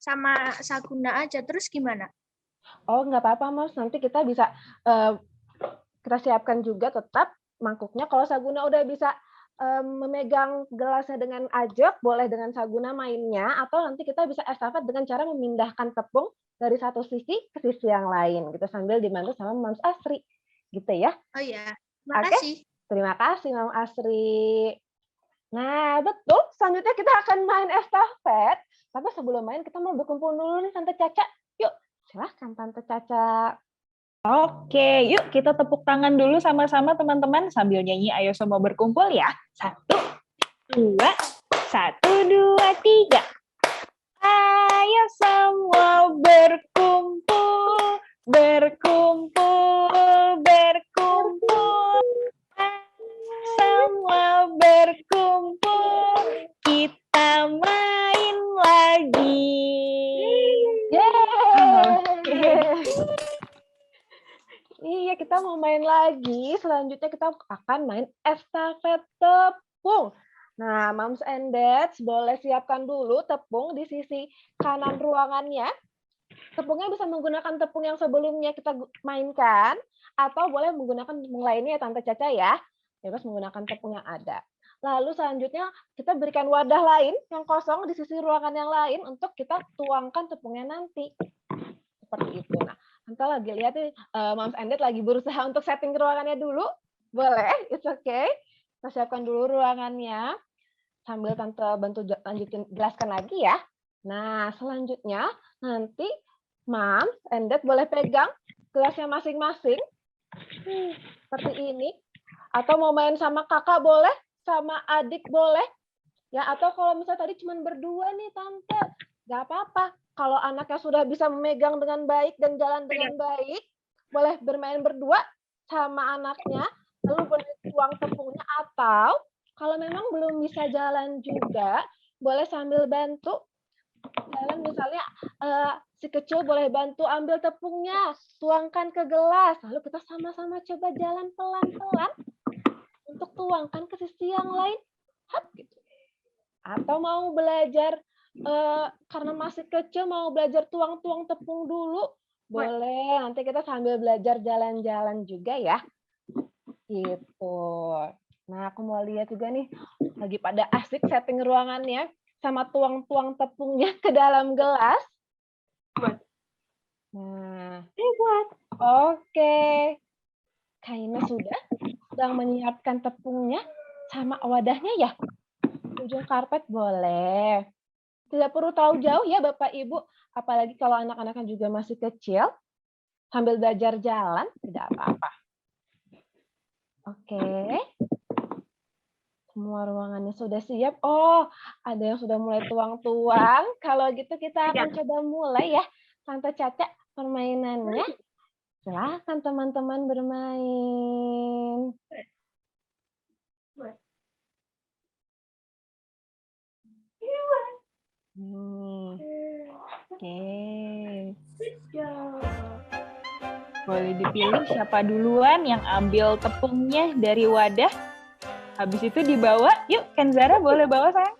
sama Saguna aja, terus gimana? Oh, nggak apa-apa, Mas. Nanti kita bisa kita siapkan juga tetap mangkuknya. Kalau Saguna udah bisa memegang gelasnya dengan ajak, boleh dengan Saguna mainnya, atau nanti kita bisa estafet dengan cara memindahkan tepung dari satu sisi ke sisi yang lain, gitu, sambil dibantu sama Mams Astri, gitu ya. Oh iya, makasih. Terima kasih, Mam Astri. Nah, betul. Selanjutnya kita akan main estafet. Tapi sebelum main, kita mau berkumpul dulu nih, Tante Caca. Yuk, silahkan Tante Caca. Oke, yuk kita tepuk tangan dulu sama-sama teman-teman sambil nyanyi Ayo Semua Berkumpul ya. 1, 2, 1, 2, 3. Ayo semua berkumpul, berkumpul, berkumpul. Semua berkumpul, kita main lagi. Iya, kita mau main lagi. Selanjutnya kita akan main estafet tepung. Nah, Moms and Dads boleh siapkan dulu tepung di sisi kanan ruangannya. Tepungnya bisa menggunakan tepung yang sebelumnya kita mainkan, atau boleh menggunakan tepung lainnya ya Tante Caca ya. Bebas menggunakan tepung yang ada. Lalu selanjutnya kita berikan wadah lain yang kosong di sisi ruangan yang lain untuk kita tuangkan tepungnya nanti. Seperti itu. Nah, Tante lagi lihat nih, Moms and Dad lagi berusaha untuk setting ruangannya dulu. Boleh, it's okay. Kita siapkan dulu ruangannya. Sambil Tante bantu lanjutin jelaskan lagi ya. Nah, selanjutnya nanti Moms and Dad boleh pegang gelasnya masing-masing. Seperti ini. Atau mau main sama kakak boleh, sama adik boleh. Ya, atau kalau misalnya tadi cuma berdua nih Tante, nggak apa-apa. Kalau anaknya sudah bisa memegang dengan baik dan jalan dengan baik, boleh bermain berdua sama anaknya, lalu boleh tuang tepungnya. Atau kalau memang belum bisa jalan juga, boleh sambil bantu jalan, misalnya si kecil boleh bantu ambil tepungnya, tuangkan ke gelas, lalu kita sama-sama coba jalan pelan-pelan untuk tuangkan ke sisi yang lain. Hap, gitu. Atau mau belajar karena masih kecil mau belajar tuang-tuang tepung dulu, boleh. Nanti kita sambil belajar jalan-jalan juga ya. Gitu. Nah, aku mau lihat juga nih, lagi pada asik setting ruangannya sama tuang-tuang tepungnya ke dalam gelas. Nah, oke. Kayaknya sudah sedang menyiapkan tepungnya sama wadahnya ya. Ujung karpet boleh. Tidak perlu terlalu jauh ya Bapak Ibu, apalagi kalau anak-anaknya juga masih kecil, sambil belajar jalan, tidak apa-apa. Oke. Semua ruangannya sudah siap. Oh, ada yang sudah mulai tuang-tuang. Kalau gitu kita akan coba mulai ya. Tante Caca, permainannya. Silakan teman-teman bermain. Oke. Boleh dipilih siapa duluan yang ambil tepungnya dari wadah. Habis itu dibawa. Yuk, Kenzara boleh bawa sayang.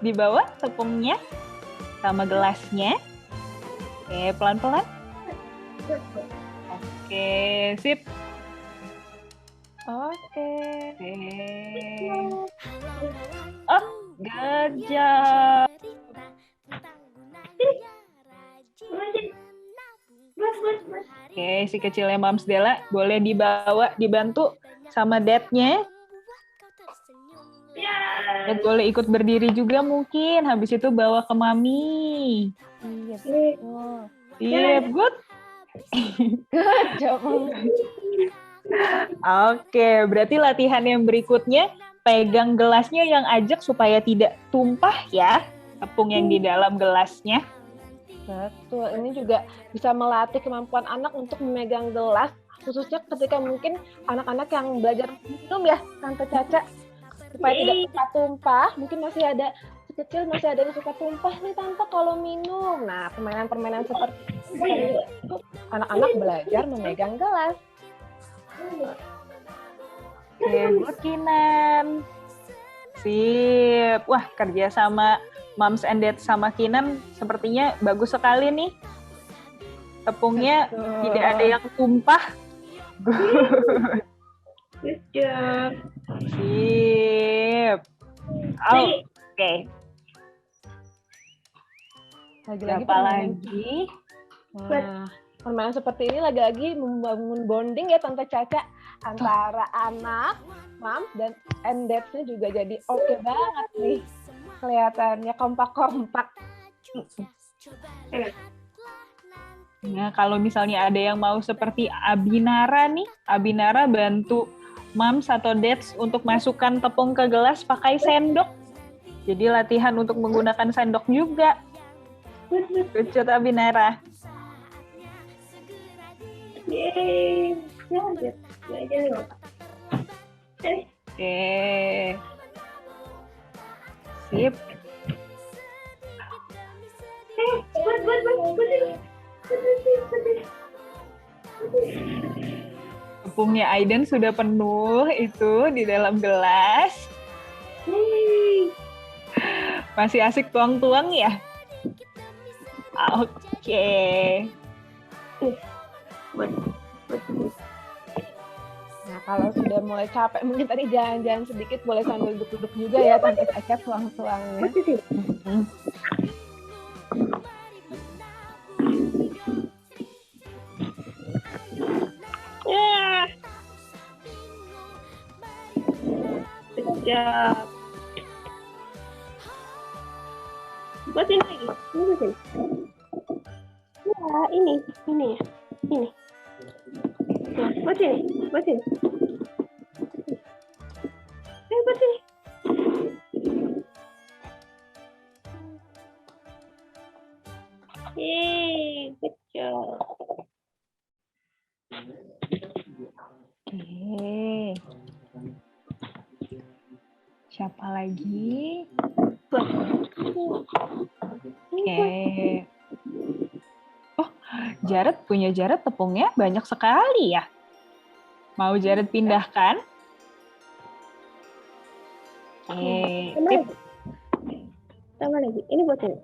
Dibawa tepungnya sama gelasnya. Oke, pelan-pelan. Oke, sip. Oke. Oh, good job. Oke, si kecilnya Mams Della boleh dibawa, dibantu sama dad-nya. Dad boleh ikut berdiri juga mungkin. Habis itu bawa ke mami. Iya, betul. Iya, good. Good job. Oke, berarti latihan yang berikutnya pegang gelasnya yang ajak supaya tidak tumpah ya tepung yang di dalam gelasnya. Betul, ini juga bisa melatih kemampuan anak untuk memegang gelas, khususnya ketika mungkin anak-anak yang belajar minum ya, Tante Caca, supaya tidak suka tumpah. Mungkin masih ada kecil masih ada yang suka tumpah nih Tante kalau minum. Nah, permainan-permainan seperti itu anak-anak belajar memegang gelas. Oke, good Kinan. Sip. Wah, kerja sama Moms and Dad sama Kinan sepertinya bagus sekali nih. Tepungnya tidak ada yang tumpah. Good job. Sip. Oke. Lagi-lagi Apa lagi? Nah, permainan seperti ini lagi-lagi membangun bonding ya Tante Caca antara anak, Mom, dan Dad-nya juga jadi oke banget nih. Kelihatannya kompak-kompak. Nah, kalau misalnya ada yang mau seperti Abinara nih, Abinara bantu Moms atau Dads untuk masukkan tepung ke gelas pakai sendok. Jadi latihan untuk menggunakan sendok juga. Good job, Abinara. Yeay. Oke. Sip. Tepungnya Aiden sudah penuh itu di dalam gelas. Masih asik tuang-tuang ya? Oke. Nah, kalau sudah mulai capek, mungkin tadi jalan-jalan sedikit, boleh sambil duduk-duduk juga ya, Tante Caca tuang-tuangnya. Sekejap. Buat ini lagi. Ini buat ini. Ya, ini. Tuh, buat ini. buat sini. Yeay, good job. Oke. Siapa lagi? Buat. Oke. Oh, Jared tepungnya banyak sekali ya. Mau Jared pindahkan? Oke. Tip. Tambah lagi. Ini buat ini.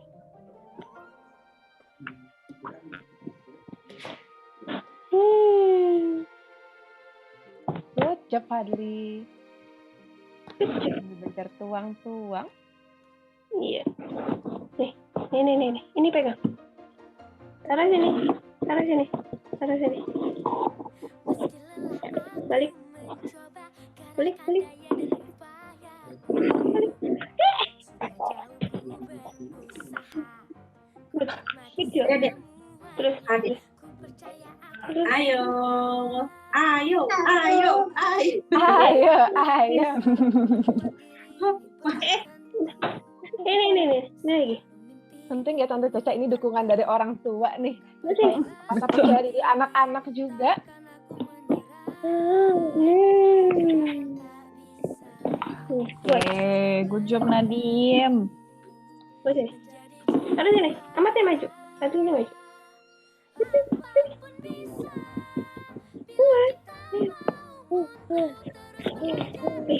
Good job, Fadli. Belajar tuang-tuang. Iya. Nih. Ini pegang. Taruh sini. Balik. Balik. Good job. Terus. Ayo. Ayo. Ini lagi. Penting ya Tante Caca, ini dukungan dari orang tua nih. Betul. Maka dari anak-anak juga. Oke, good job Nadim. Buat sini. Taruh sini. Amatnya maju. Satunya maju.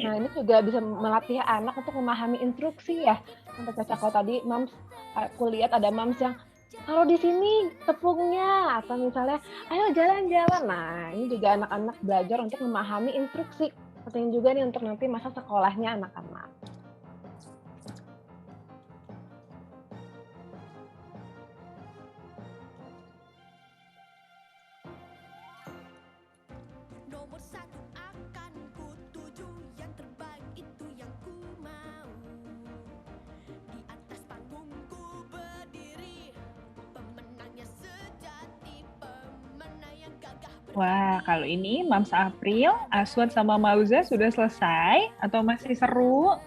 Nah, ini juga bisa melatih anak untuk memahami instruksi ya. Tante Caca, kalau tadi Mams, aku lihat ada Mams yang taruh di sini tepungnya, atau misalnya ayo jalan-jalan. Nah, ini juga anak-anak belajar untuk memahami instruksi. Penting juga nih untuk nanti masa sekolahnya anak-anak. Nomor satu akan ku tuju, yang terbaik itu yang ku mau. Di atas panggungku berdiri, pemenangnya sejati, pemenang yang gagah. Wah, kalau ini Mams April, Aswad sama Mauza sudah selesai atau masih seru?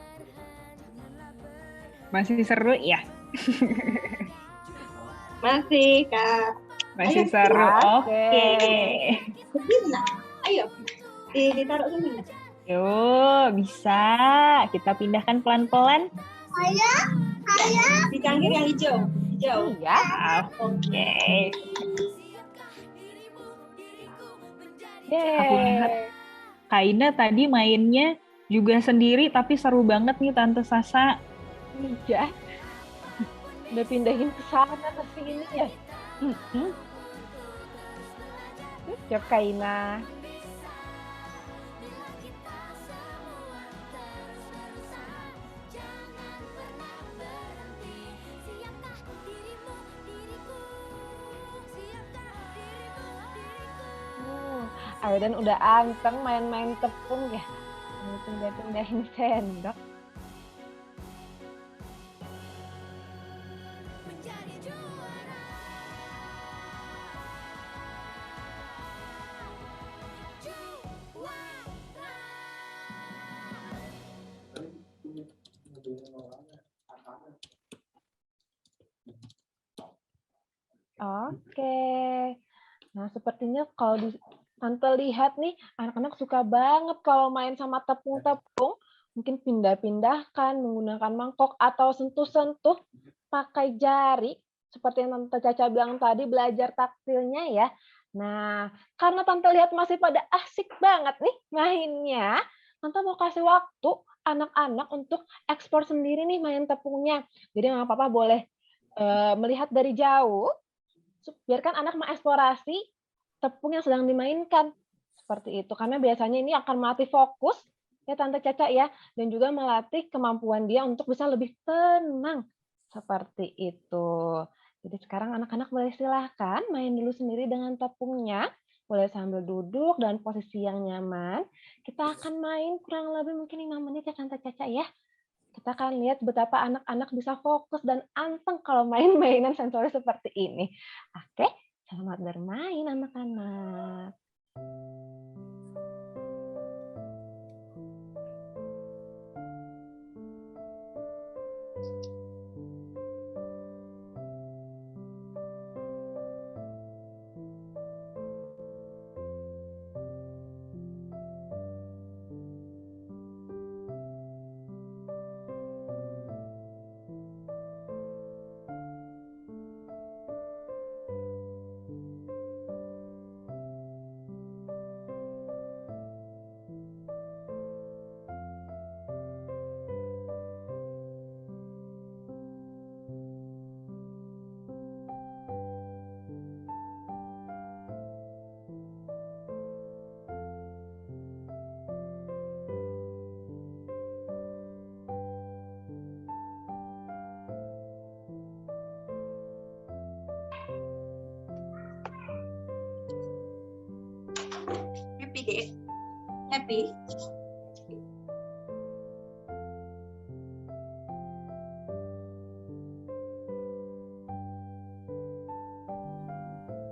Masih seru ya? Masih, Kak. Masih seru. Oke. Ayo. Ditaruh sini. Yuk, bisa. Kita pindahkan pelan-pelan. Di cangkir yang hijau. Iya. Oke. Yeay. lihat Kaina tadi mainnya juga sendiri tapi seru banget nih Tante Sasa. Iya. Udah pindahin ke sana ke sini ya. Good job, Kaina. Aiden udah anteng main-main tepung ya. Pindah-pindahin sendok. Oke. Nah, sepertinya kalau Tante lihat nih, anak-anak suka banget kalau main sama tepung-tepung. Mungkin pindah-pindahkan, menggunakan mangkok, atau sentuh-sentuh pakai jari. Seperti yang Tante Caca bilang tadi, belajar taktilnya ya. Nah, karena Tante lihat masih pada asik banget nih mainnya, Tante mau kasih waktu anak-anak untuk ekspor sendiri nih main tepungnya. Jadi Mama Papa boleh melihat dari jauh, biarkan anak mengeksplorasi tepung yang sedang dimainkan. Seperti itu. Karena biasanya ini akan melatih fokus, ya Tante Caca ya, dan juga melatih kemampuan dia untuk bisa lebih tenang. Seperti itu. Jadi sekarang anak-anak boleh silahkan main dulu sendiri dengan tepungnya. Boleh sambil duduk dan posisi yang nyaman. Kita akan main kurang lebih mungkin 5 menit ya Tante Caca ya. Kita akan lihat betapa anak-anak bisa fokus dan anteng kalau main mainan sensori seperti ini. Oke, selamat bermain anak-anak. Dek. Happy?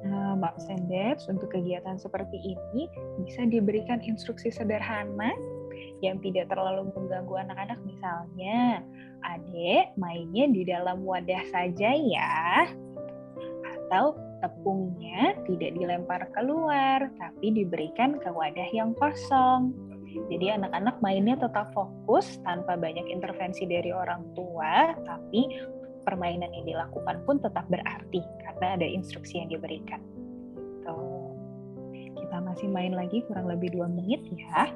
Nah, Moms and Dads, untuk kegiatan seperti ini bisa diberikan instruksi sederhana yang tidak terlalu mengganggu anak-anak. Misalnya, Adek mainnya di dalam wadah saja ya. Atau tepungnya tidak dilempar keluar, tapi diberikan ke wadah yang kosong. Jadi anak-anak mainnya tetap fokus tanpa banyak intervensi dari orang tua, tapi permainan yang dilakukan pun tetap berarti karena ada instruksi yang diberikan. Gitu. Kita masih main lagi kurang lebih 2 menit ya.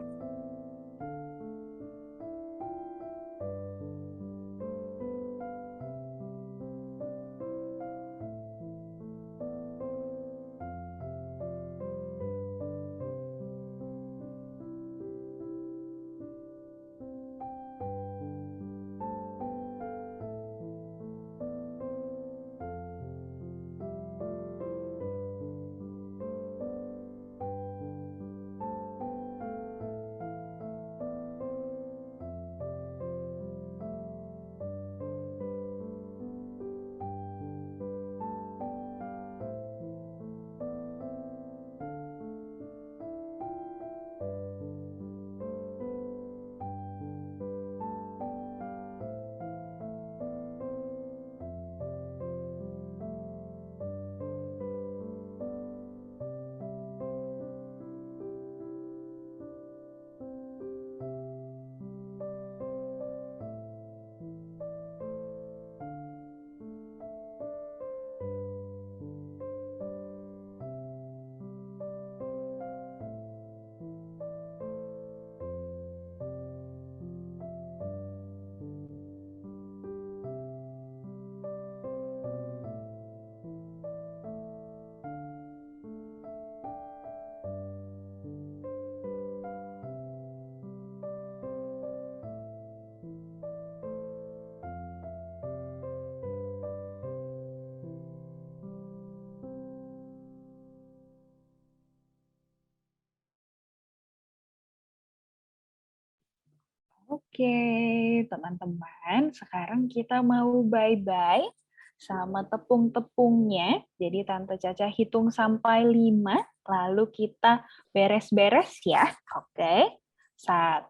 Oke, teman-teman, sekarang kita mau bye-bye sama tepung-tepungnya. Jadi Tante Caca hitung sampai 5, lalu kita beres-beres ya. Oke, 1,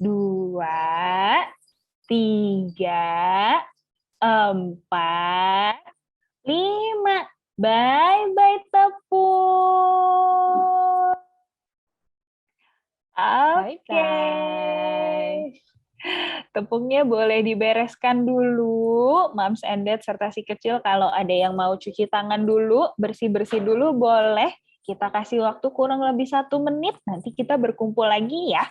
2, 3, 4, 5. Bye-bye tepung. Oke. Tepungnya boleh dibereskan dulu, Moms and Dad serta si kecil. Kalau ada yang mau cuci tangan dulu, bersih-bersih dulu boleh. Kita kasih waktu kurang lebih 1 menit, nanti kita berkumpul lagi ya.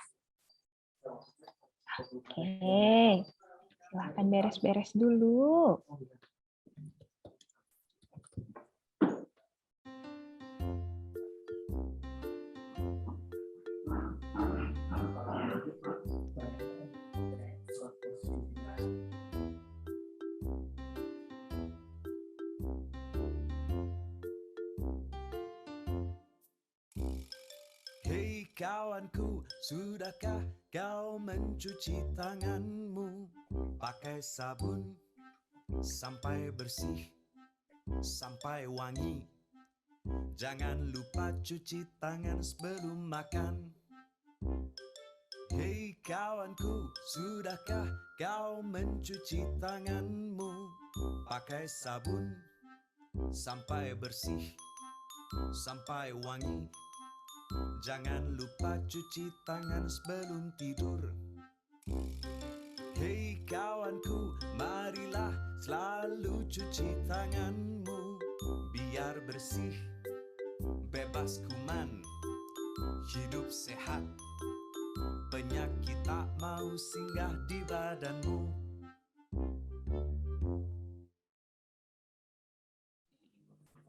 Oke, silahkan beres-beres dulu. Hei kawanku, sudahkah kau mencuci tanganmu pakai sabun sampai bersih, sampai wangi? Jangan lupa cuci tangan sebelum makan. Hei kawanku, sudahkah kau mencuci tanganmu pakai sabun sampai bersih, sampai wangi? Jangan lupa cuci tangan sebelum tidur. Hei kawanku, marilah selalu cuci tanganmu biar bersih, bebas kuman, hidup sehat, penyakit tak mau singgah di badanmu.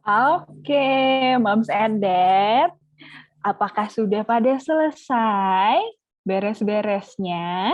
Oke, Moms and Dad. Apakah sudah pada selesai beres-beresnya?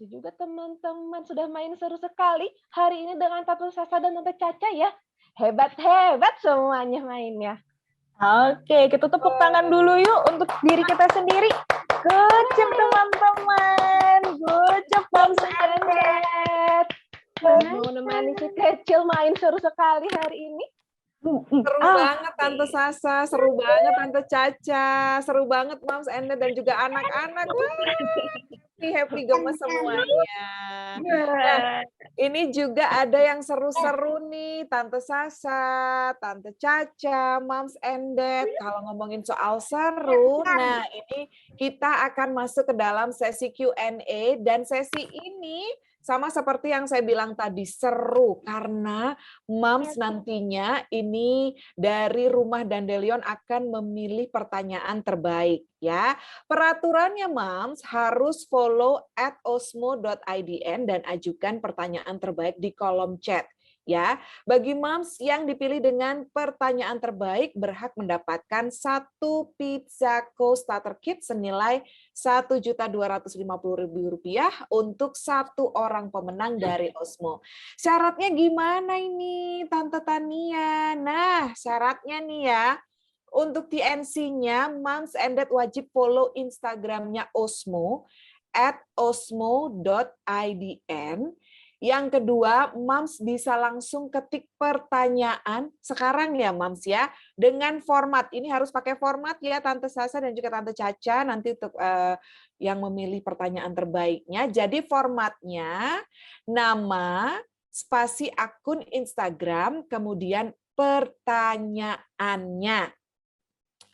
kasih juga teman-teman sudah main seru sekali hari ini dengan Tante Sasa dan Tante Caca ya. Hebat-hebat semuanya mainnya. Oke, kita tepuk tangan dulu yuk untuk diri kita sendiri. Good job teman-teman. Good job Moms and Dad. Mau nemani si kecil main seru sekali hari ini. Seru banget Tante Sasa, seru banget Tante Caca, seru banget Moms and Dad dan juga anak-anak. Happy gemes semuanya. Nah, ini juga ada yang seru-seru nih, Tante Sasa, Tante Caca, Moms and Dad. Kalau ngomongin soal seru, nah ini kita akan masuk ke dalam sesi Q&A dan sesi ini sama seperti yang saya bilang tadi, seru karena Moms nantinya ini dari Rumah Dandelion akan memilih pertanyaan terbaik ya. Peraturannya Moms harus follow @osmo.idn dan ajukan pertanyaan terbaik di kolom chat. Ya, bagi Moms yang dipilih dengan pertanyaan terbaik berhak mendapatkan 1 pizza co-starter kit senilai Rp1.250.000 untuk 1 orang pemenang dari Osmo. Syaratnya gimana ini, Tante Tania? Nah, syaratnya nih ya, untuk TNC-nya, Moms and Dad wajib follow Instagram-nya Osmo @osmo.idn. Yang kedua, Moms bisa langsung ketik pertanyaan sekarang ya Moms ya, dengan format. Ini harus pakai format ya Tante Sasa dan juga Tante Caca nanti untuk yang memilih pertanyaan terbaiknya. Jadi formatnya nama, spasi akun Instagram, kemudian pertanyaannya.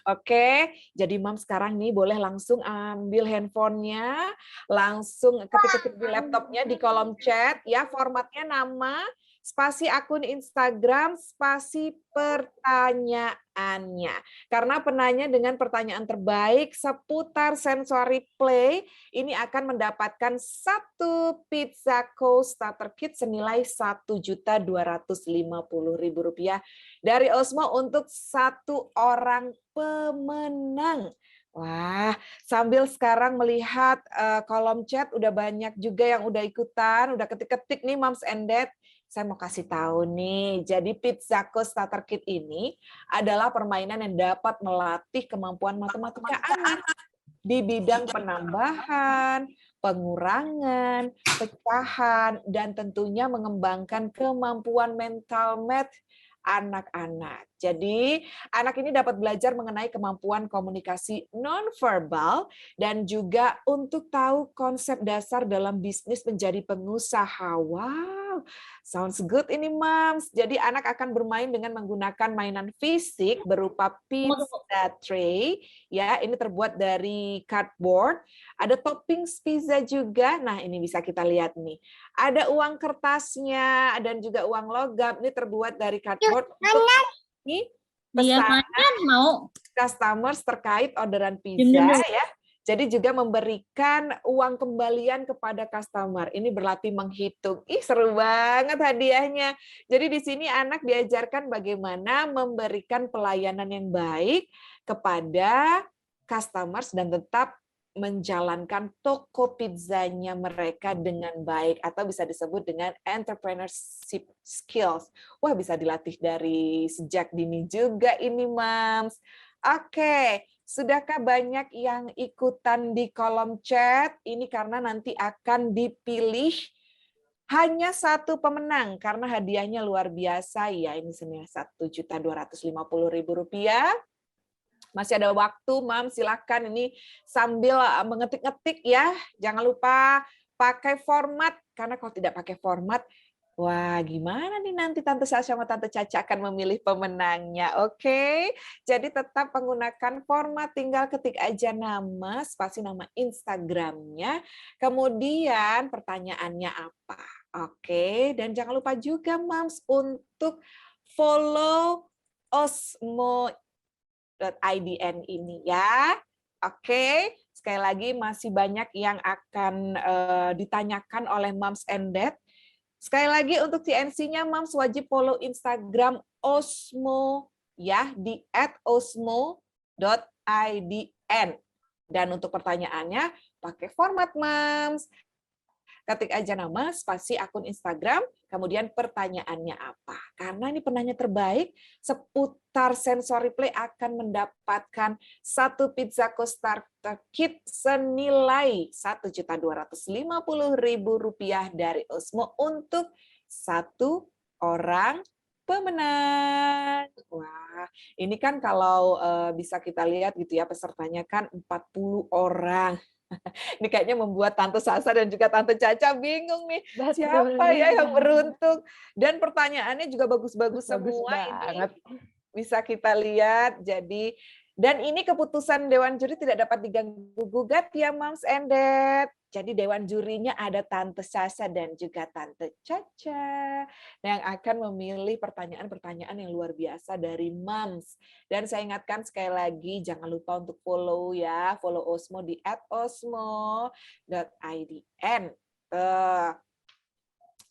Oke, jadi Mam sekarang nih boleh langsung ambil handphonenya, langsung ketik-ketik di laptopnya di kolom chat, ya formatnya nama, spasi akun Instagram, spasi pertanyaannya. Karena penanya dengan pertanyaan terbaik seputar sensory play, ini akan mendapatkan 1 pizza co-starter kit senilai Rp1.250.000 dari Osmo untuk 1 orang pemenang. Wah, sambil sekarang melihat kolom chat udah banyak juga yang udah ikutan, udah ketik-ketik nih Moms and Dad. Saya mau kasih tahu nih, jadi Pizza Co-Starter Kit ini adalah permainan yang dapat melatih kemampuan matematika anak di bidang penambahan, pengurangan, pecahan, dan tentunya mengembangkan kemampuan mental math anak-anak. Jadi, anak ini dapat belajar mengenai kemampuan komunikasi nonverbal dan juga untuk tahu konsep dasar dalam bisnis menjadi pengusaha. Wow, sounds good ini, Moms. Jadi, anak akan bermain dengan menggunakan mainan fisik berupa pizza tray. Ya, ini terbuat dari cardboard. Ada topping pizza juga. Nah, ini bisa kita lihat nih. Ada uang kertasnya dan juga uang logam. Ini terbuat dari cardboard. Ini pesanan mau customers terkait orderan pizza ya. Jadi juga memberikan uang kembalian kepada customer. Ini berlatih menghitung. Ih, seru banget hadiahnya. Jadi di sini anak diajarkan bagaimana memberikan pelayanan yang baik kepada customers dan tetap menjalankan toko pizzanya mereka dengan baik atau bisa disebut dengan entrepreneurship skills. Wah, bisa dilatih dari sejak dini juga ini, Moms. Oke, sudahkah banyak yang ikutan di kolom chat? Ini karena nanti akan dipilih hanya 1 pemenang karena hadiahnya luar biasa ya. Ini senilai Rp1.250.000. Masih ada waktu, Mam, silakan ini sambil mengetik-ngetik ya. Jangan lupa pakai format, karena kalau tidak pakai format, wah gimana nih nanti Tante Sasha sama Tante Caca akan memilih pemenangnya, oke? Jadi tetap menggunakan format, tinggal ketik aja nama, spasi nama Instagramnya, kemudian pertanyaannya apa, oke? Dan jangan lupa juga, Mams, untuk follow osmo.idn ini ya. Oke, sekali lagi masih banyak yang akan ditanyakan oleh Moms and Dad. Sekali lagi untuk TNC-nya Moms wajib follow Instagram Osmo ya di @osmo.idn. Dan untuk pertanyaannya pakai format Moms. ketik aja nama, spasi akun Instagram, kemudian pertanyaannya apa. Karena ini penanya terbaik seputar sensory play akan mendapatkan 1 pizza starter kit senilai Rp1.250.000 dari Osmo untuk 1 orang pemenang. Wah, ini kan kalau bisa kita lihat gitu ya, pesertanya kan 40 orang. Ini kayaknya membuat Tante Sasa dan juga Tante Caca bingung nih, siapa ya yang beruntung. Dan pertanyaannya juga bagus-bagus semua banget. ini. Bisa kita lihat. Jadi, dan ini keputusan Dewan Juri tidak dapat diganggu-gugat ya Moms and Dad. Jadi Dewan Jurinya ada Tante Sasa dan juga Tante Caca yang akan memilih pertanyaan-pertanyaan yang luar biasa dari Moms. Dan saya ingatkan sekali lagi, jangan lupa untuk follow ya, follow Osmo di @osmo.idn.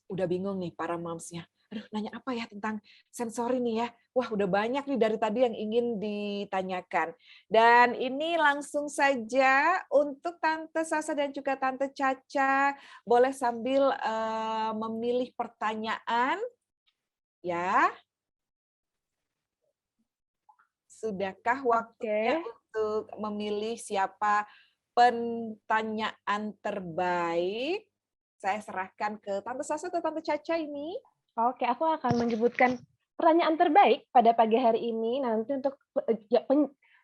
Udah bingung nih para Moms-nya. Aduh, nanya apa ya tentang sensori nih ya. Wah, udah banyak nih dari tadi yang ingin ditanyakan. Dan ini langsung saja untuk Tante Sasa dan juga Tante Caca. Boleh sambil memilih pertanyaan. Ya. Sudahkah waktunya untuk memilih siapa pertanyaan terbaik? Saya serahkan ke Tante Sasa atau Tante Caca ini. Oke, aku akan menyebutkan pertanyaan terbaik pada pagi hari ini. Nanti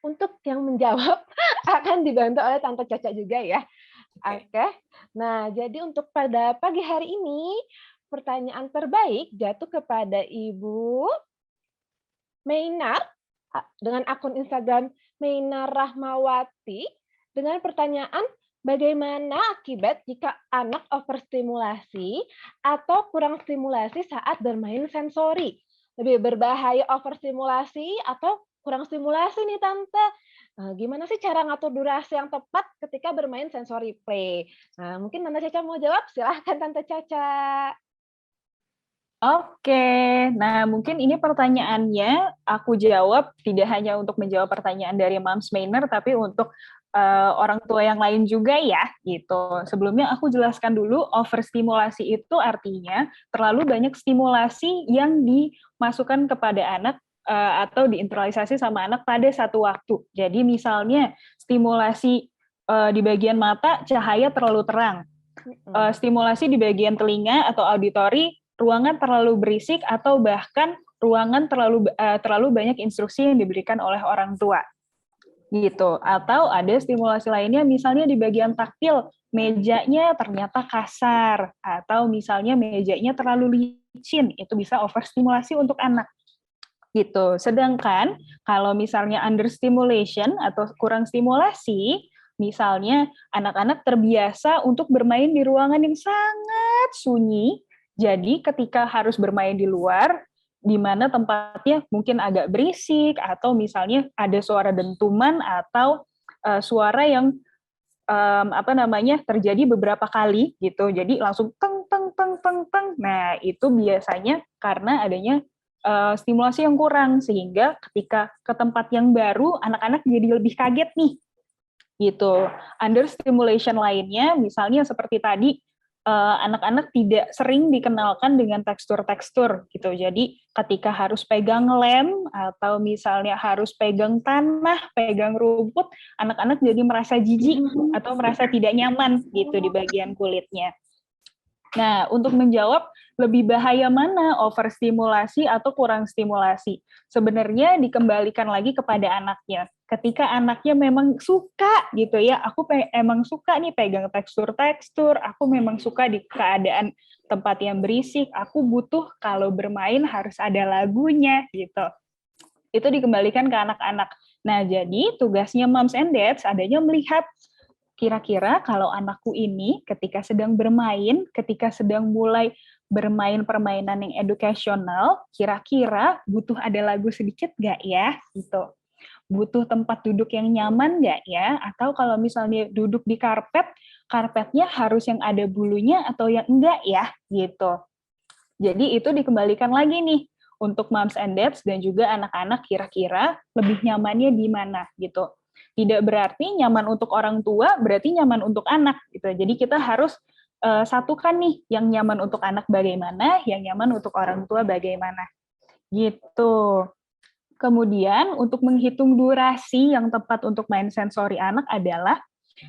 untuk yang menjawab akan dibantu oleh Tante Caca juga ya. Oke. Nah, jadi untuk pada pagi hari ini, pertanyaan terbaik jatuh kepada Ibu Meinar dengan akun Instagram Meinar Rahmawati dengan pertanyaan, bagaimana akibat jika anak overstimulasi atau kurang stimulasi saat bermain sensori? Lebih berbahaya overstimulasi atau kurang stimulasi nih Tante? Gimana sih cara ngatur durasi yang tepat ketika bermain sensori play? Nah, mungkin Tante Caca mau jawab? Silahkan Tante Caca. Oke, nah mungkin ini pertanyaannya aku jawab tidak hanya untuk menjawab pertanyaan dari Moms Mainer, tapi untuk orang tua yang lain juga ya, gitu. Sebelumnya aku jelaskan dulu, overstimulasi itu artinya terlalu banyak stimulasi yang dimasukkan kepada anak atau diinternalisasi sama anak pada satu waktu. Jadi misalnya stimulasi di bagian mata, cahaya terlalu terang. Stimulasi di bagian telinga atau auditori, ruangan terlalu berisik atau bahkan ruangan terlalu banyak instruksi yang diberikan oleh orang tua. Gitu. Atau ada stimulasi lainnya misalnya di bagian taktil, mejanya ternyata kasar atau misalnya mejanya terlalu licin, itu bisa overstimulasi untuk anak. Gitu. Sedangkan kalau misalnya understimulation atau kurang stimulasi, misalnya anak-anak terbiasa untuk bermain di ruangan yang sangat sunyi, jadi ketika harus bermain di luar, di mana tempatnya mungkin agak berisik, atau misalnya ada suara dentuman, atau suara yang terjadi beberapa kali gitu, jadi langsung teng teng teng teng teng. Nah itu biasanya karena adanya stimulasi yang kurang, sehingga ketika ke tempat yang baru, anak-anak jadi lebih kaget nih. Gitu. Understimulation lainnya, misalnya seperti tadi, anak-anak tidak sering dikenalkan dengan tekstur-tekstur gitu. Jadi ketika harus pegang lem atau misalnya harus pegang tanah, pegang rumput, anak-anak jadi merasa jijik atau merasa tidak nyaman gitu di bagian kulitnya. Nah, untuk menjawab lebih bahaya mana, overstimulasi atau kurang stimulasi? Sebenarnya dikembalikan lagi kepada anaknya. Ketika anaknya memang suka gitu ya, aku emang suka nih pegang tekstur-tekstur, aku memang suka di keadaan tempat yang berisik, aku butuh kalau bermain harus ada lagunya gitu. Itu dikembalikan ke anak-anak. Nah, jadi tugasnya Moms and Dads adanya melihat kira-kira kalau anakku ini ketika sedang bermain, ketika sedang mulai bermain permainan yang edukasional, kira-kira butuh ada lagu sedikit nggak ya? Gitu. Butuh tempat duduk yang nyaman nggak ya? Atau kalau misalnya duduk di karpet, karpetnya harus yang ada bulunya atau yang enggak ya? Gitu. Jadi itu dikembalikan lagi nih untuk Moms and Dads dan juga anak-anak kira-kira lebih nyamannya di mana gitu. Tidak berarti nyaman untuk orang tua, berarti nyaman untuk anak gitu. Jadi kita harus satukan nih yang nyaman untuk anak bagaimana, yang nyaman untuk orang tua bagaimana. Gitu. Kemudian untuk menghitung durasi yang tepat untuk main sensori anak adalah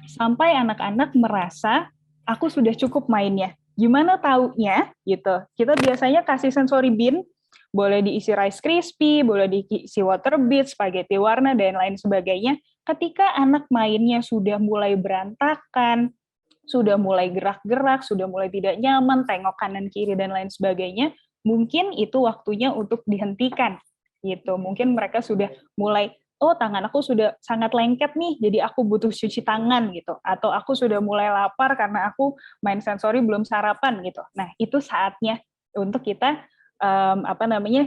sampai anak-anak merasa aku sudah cukup mainnya. Gimana taunya gitu. Kita biasanya kasih sensori bin, boleh diisi Rice Krispie, boleh diisi Water Bead, spaghetti warna, dan lain sebagainya. Ketika anak mainnya sudah mulai berantakan, sudah mulai gerak-gerak, sudah mulai tidak nyaman, tengok kanan kiri dan lain sebagainya, mungkin itu waktunya untuk dihentikan. Gitu. Mungkin mereka sudah mulai, oh tangan aku sudah sangat lengket nih, jadi aku butuh cuci tangan gitu. Atau aku sudah mulai lapar karena aku main sensori belum sarapan gitu. Nah, itu saatnya untuk kita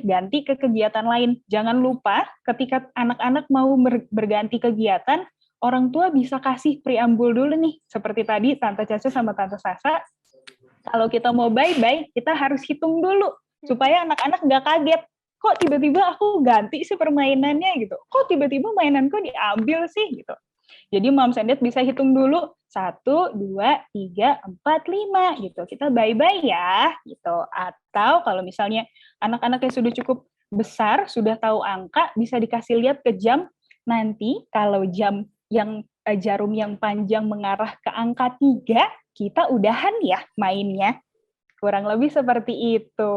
ganti ke kegiatan lain. Jangan lupa ketika anak-anak mau berganti kegiatan, orang tua bisa kasih preambul dulu nih. Seperti tadi Tante Caca sama Tante Sasa, kalau kita mau bye-bye, kita harus hitung dulu supaya anak-anak nggak kaget. Kok tiba-tiba aku ganti sih permainannya gitu? Kok tiba-tiba mainanku diambil sih gitu? Jadi Moms and Dad bisa hitung dulu 1, 2, 3, 4, 5 gitu. Kita bye-bye ya gitu. Atau kalau misalnya anak-anak yang sudah cukup besar, sudah tahu angka, bisa dikasih lihat ke jam. Nanti kalau jam yang jarum yang panjang mengarah ke angka 3, kita udahan ya mainnya. Kurang lebih seperti itu.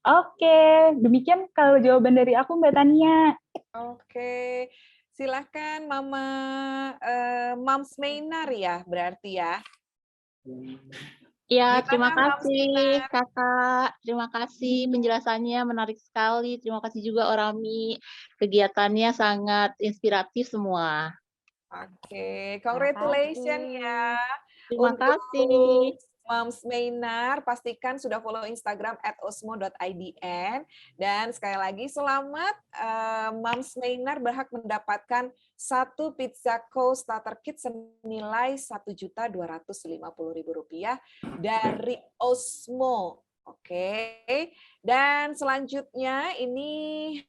Oke, demikian kalau jawaban dari aku, Mbak Tania. Oke, silahkan Mama Moms Mainar ya, berarti ya. Ya, terima Gimana, Moms kasih Mainar? Kakak. Terima kasih penjelasannya menarik sekali. Terima kasih juga Orami. Kegiatannya sangat inspiratif semua. Oke, congratulations ya. Terima Untuk kasih. Moms Mainar, pastikan sudah follow Instagram @osmo.idn. Dan sekali lagi selamat, Moms Mainar berhak mendapatkan 1 Pizza Co Starter Kit senilai Rp1.250.000 dari Osmo. Oke, dan selanjutnya ini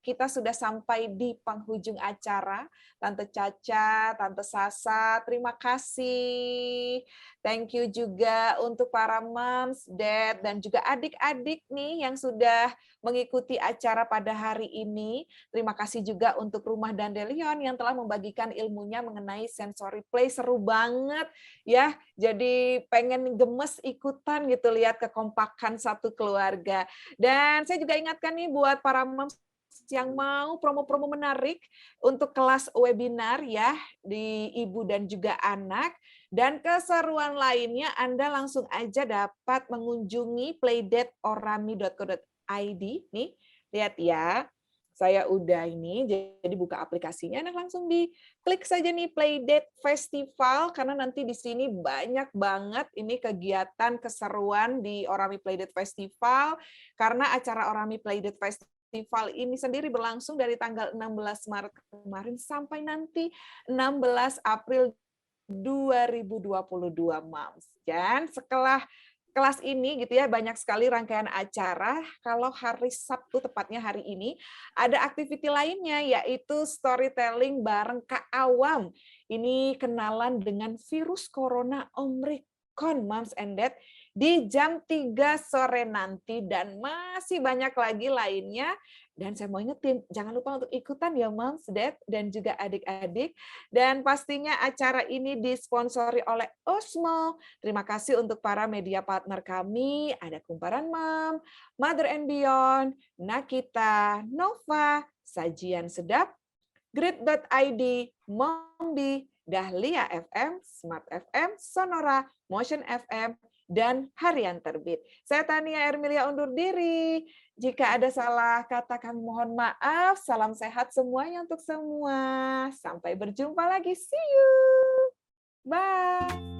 kita sudah sampai di penghujung acara. Tante Caca, Tante Sasa, terima kasih. Thank you juga untuk para moms, dad, dan juga adik-adik nih yang sudah mengikuti acara pada hari ini. Terima kasih juga untuk Rumah Dandelion yang telah membagikan ilmunya mengenai sensory play. Seru banget ya. Jadi pengen gemes ikutan gitu lihat kekompakan satu keluarga. Dan saya juga ingatkan nih buat para moms yang mau promo-promo menarik untuk kelas webinar ya di ibu dan juga anak, dan keseruan lainnya Anda langsung aja dapat mengunjungi playdate.orami.co.id nih. Lihat ya. Saya udah ini, jadi buka aplikasinya, Anda langsung diklik saja nih Playdate Festival, karena nanti di sini banyak banget ini kegiatan keseruan di Orami Playdate Festival, karena acara Orami Playdate Festival ini sendiri berlangsung dari tanggal 16 Maret kemarin sampai nanti 16 April 2022, Moms. Dan setelah kelas ini gitu ya, banyak sekali rangkaian acara. Kalau hari Sabtu, tepatnya hari ini, ada aktiviti lainnya, yaitu storytelling bareng Kak Awam. Ini kenalan dengan virus corona Omicron, Moms and Dad, di jam 3 sore nanti, dan masih banyak lagi lainnya. Dan saya mau ingetin, jangan lupa untuk ikutan ya Moms, Dad, dan juga adik-adik. Dan pastinya acara ini disponsori oleh Osmo. Terima kasih untuk para media partner kami, ada Kumparan Mom, Mother and Beyond, Nakita, Nova, Sajian Sedap, Grid.id, Mombi, Dahlia FM, Smart FM, Sonora, Motion FM, dan Harian Terbit. Saya Tania Ermilia undur diri. Jika ada salah kata kami mohon maaf. Salam sehat semuanya untuk semua. Sampai berjumpa lagi. See you. Bye.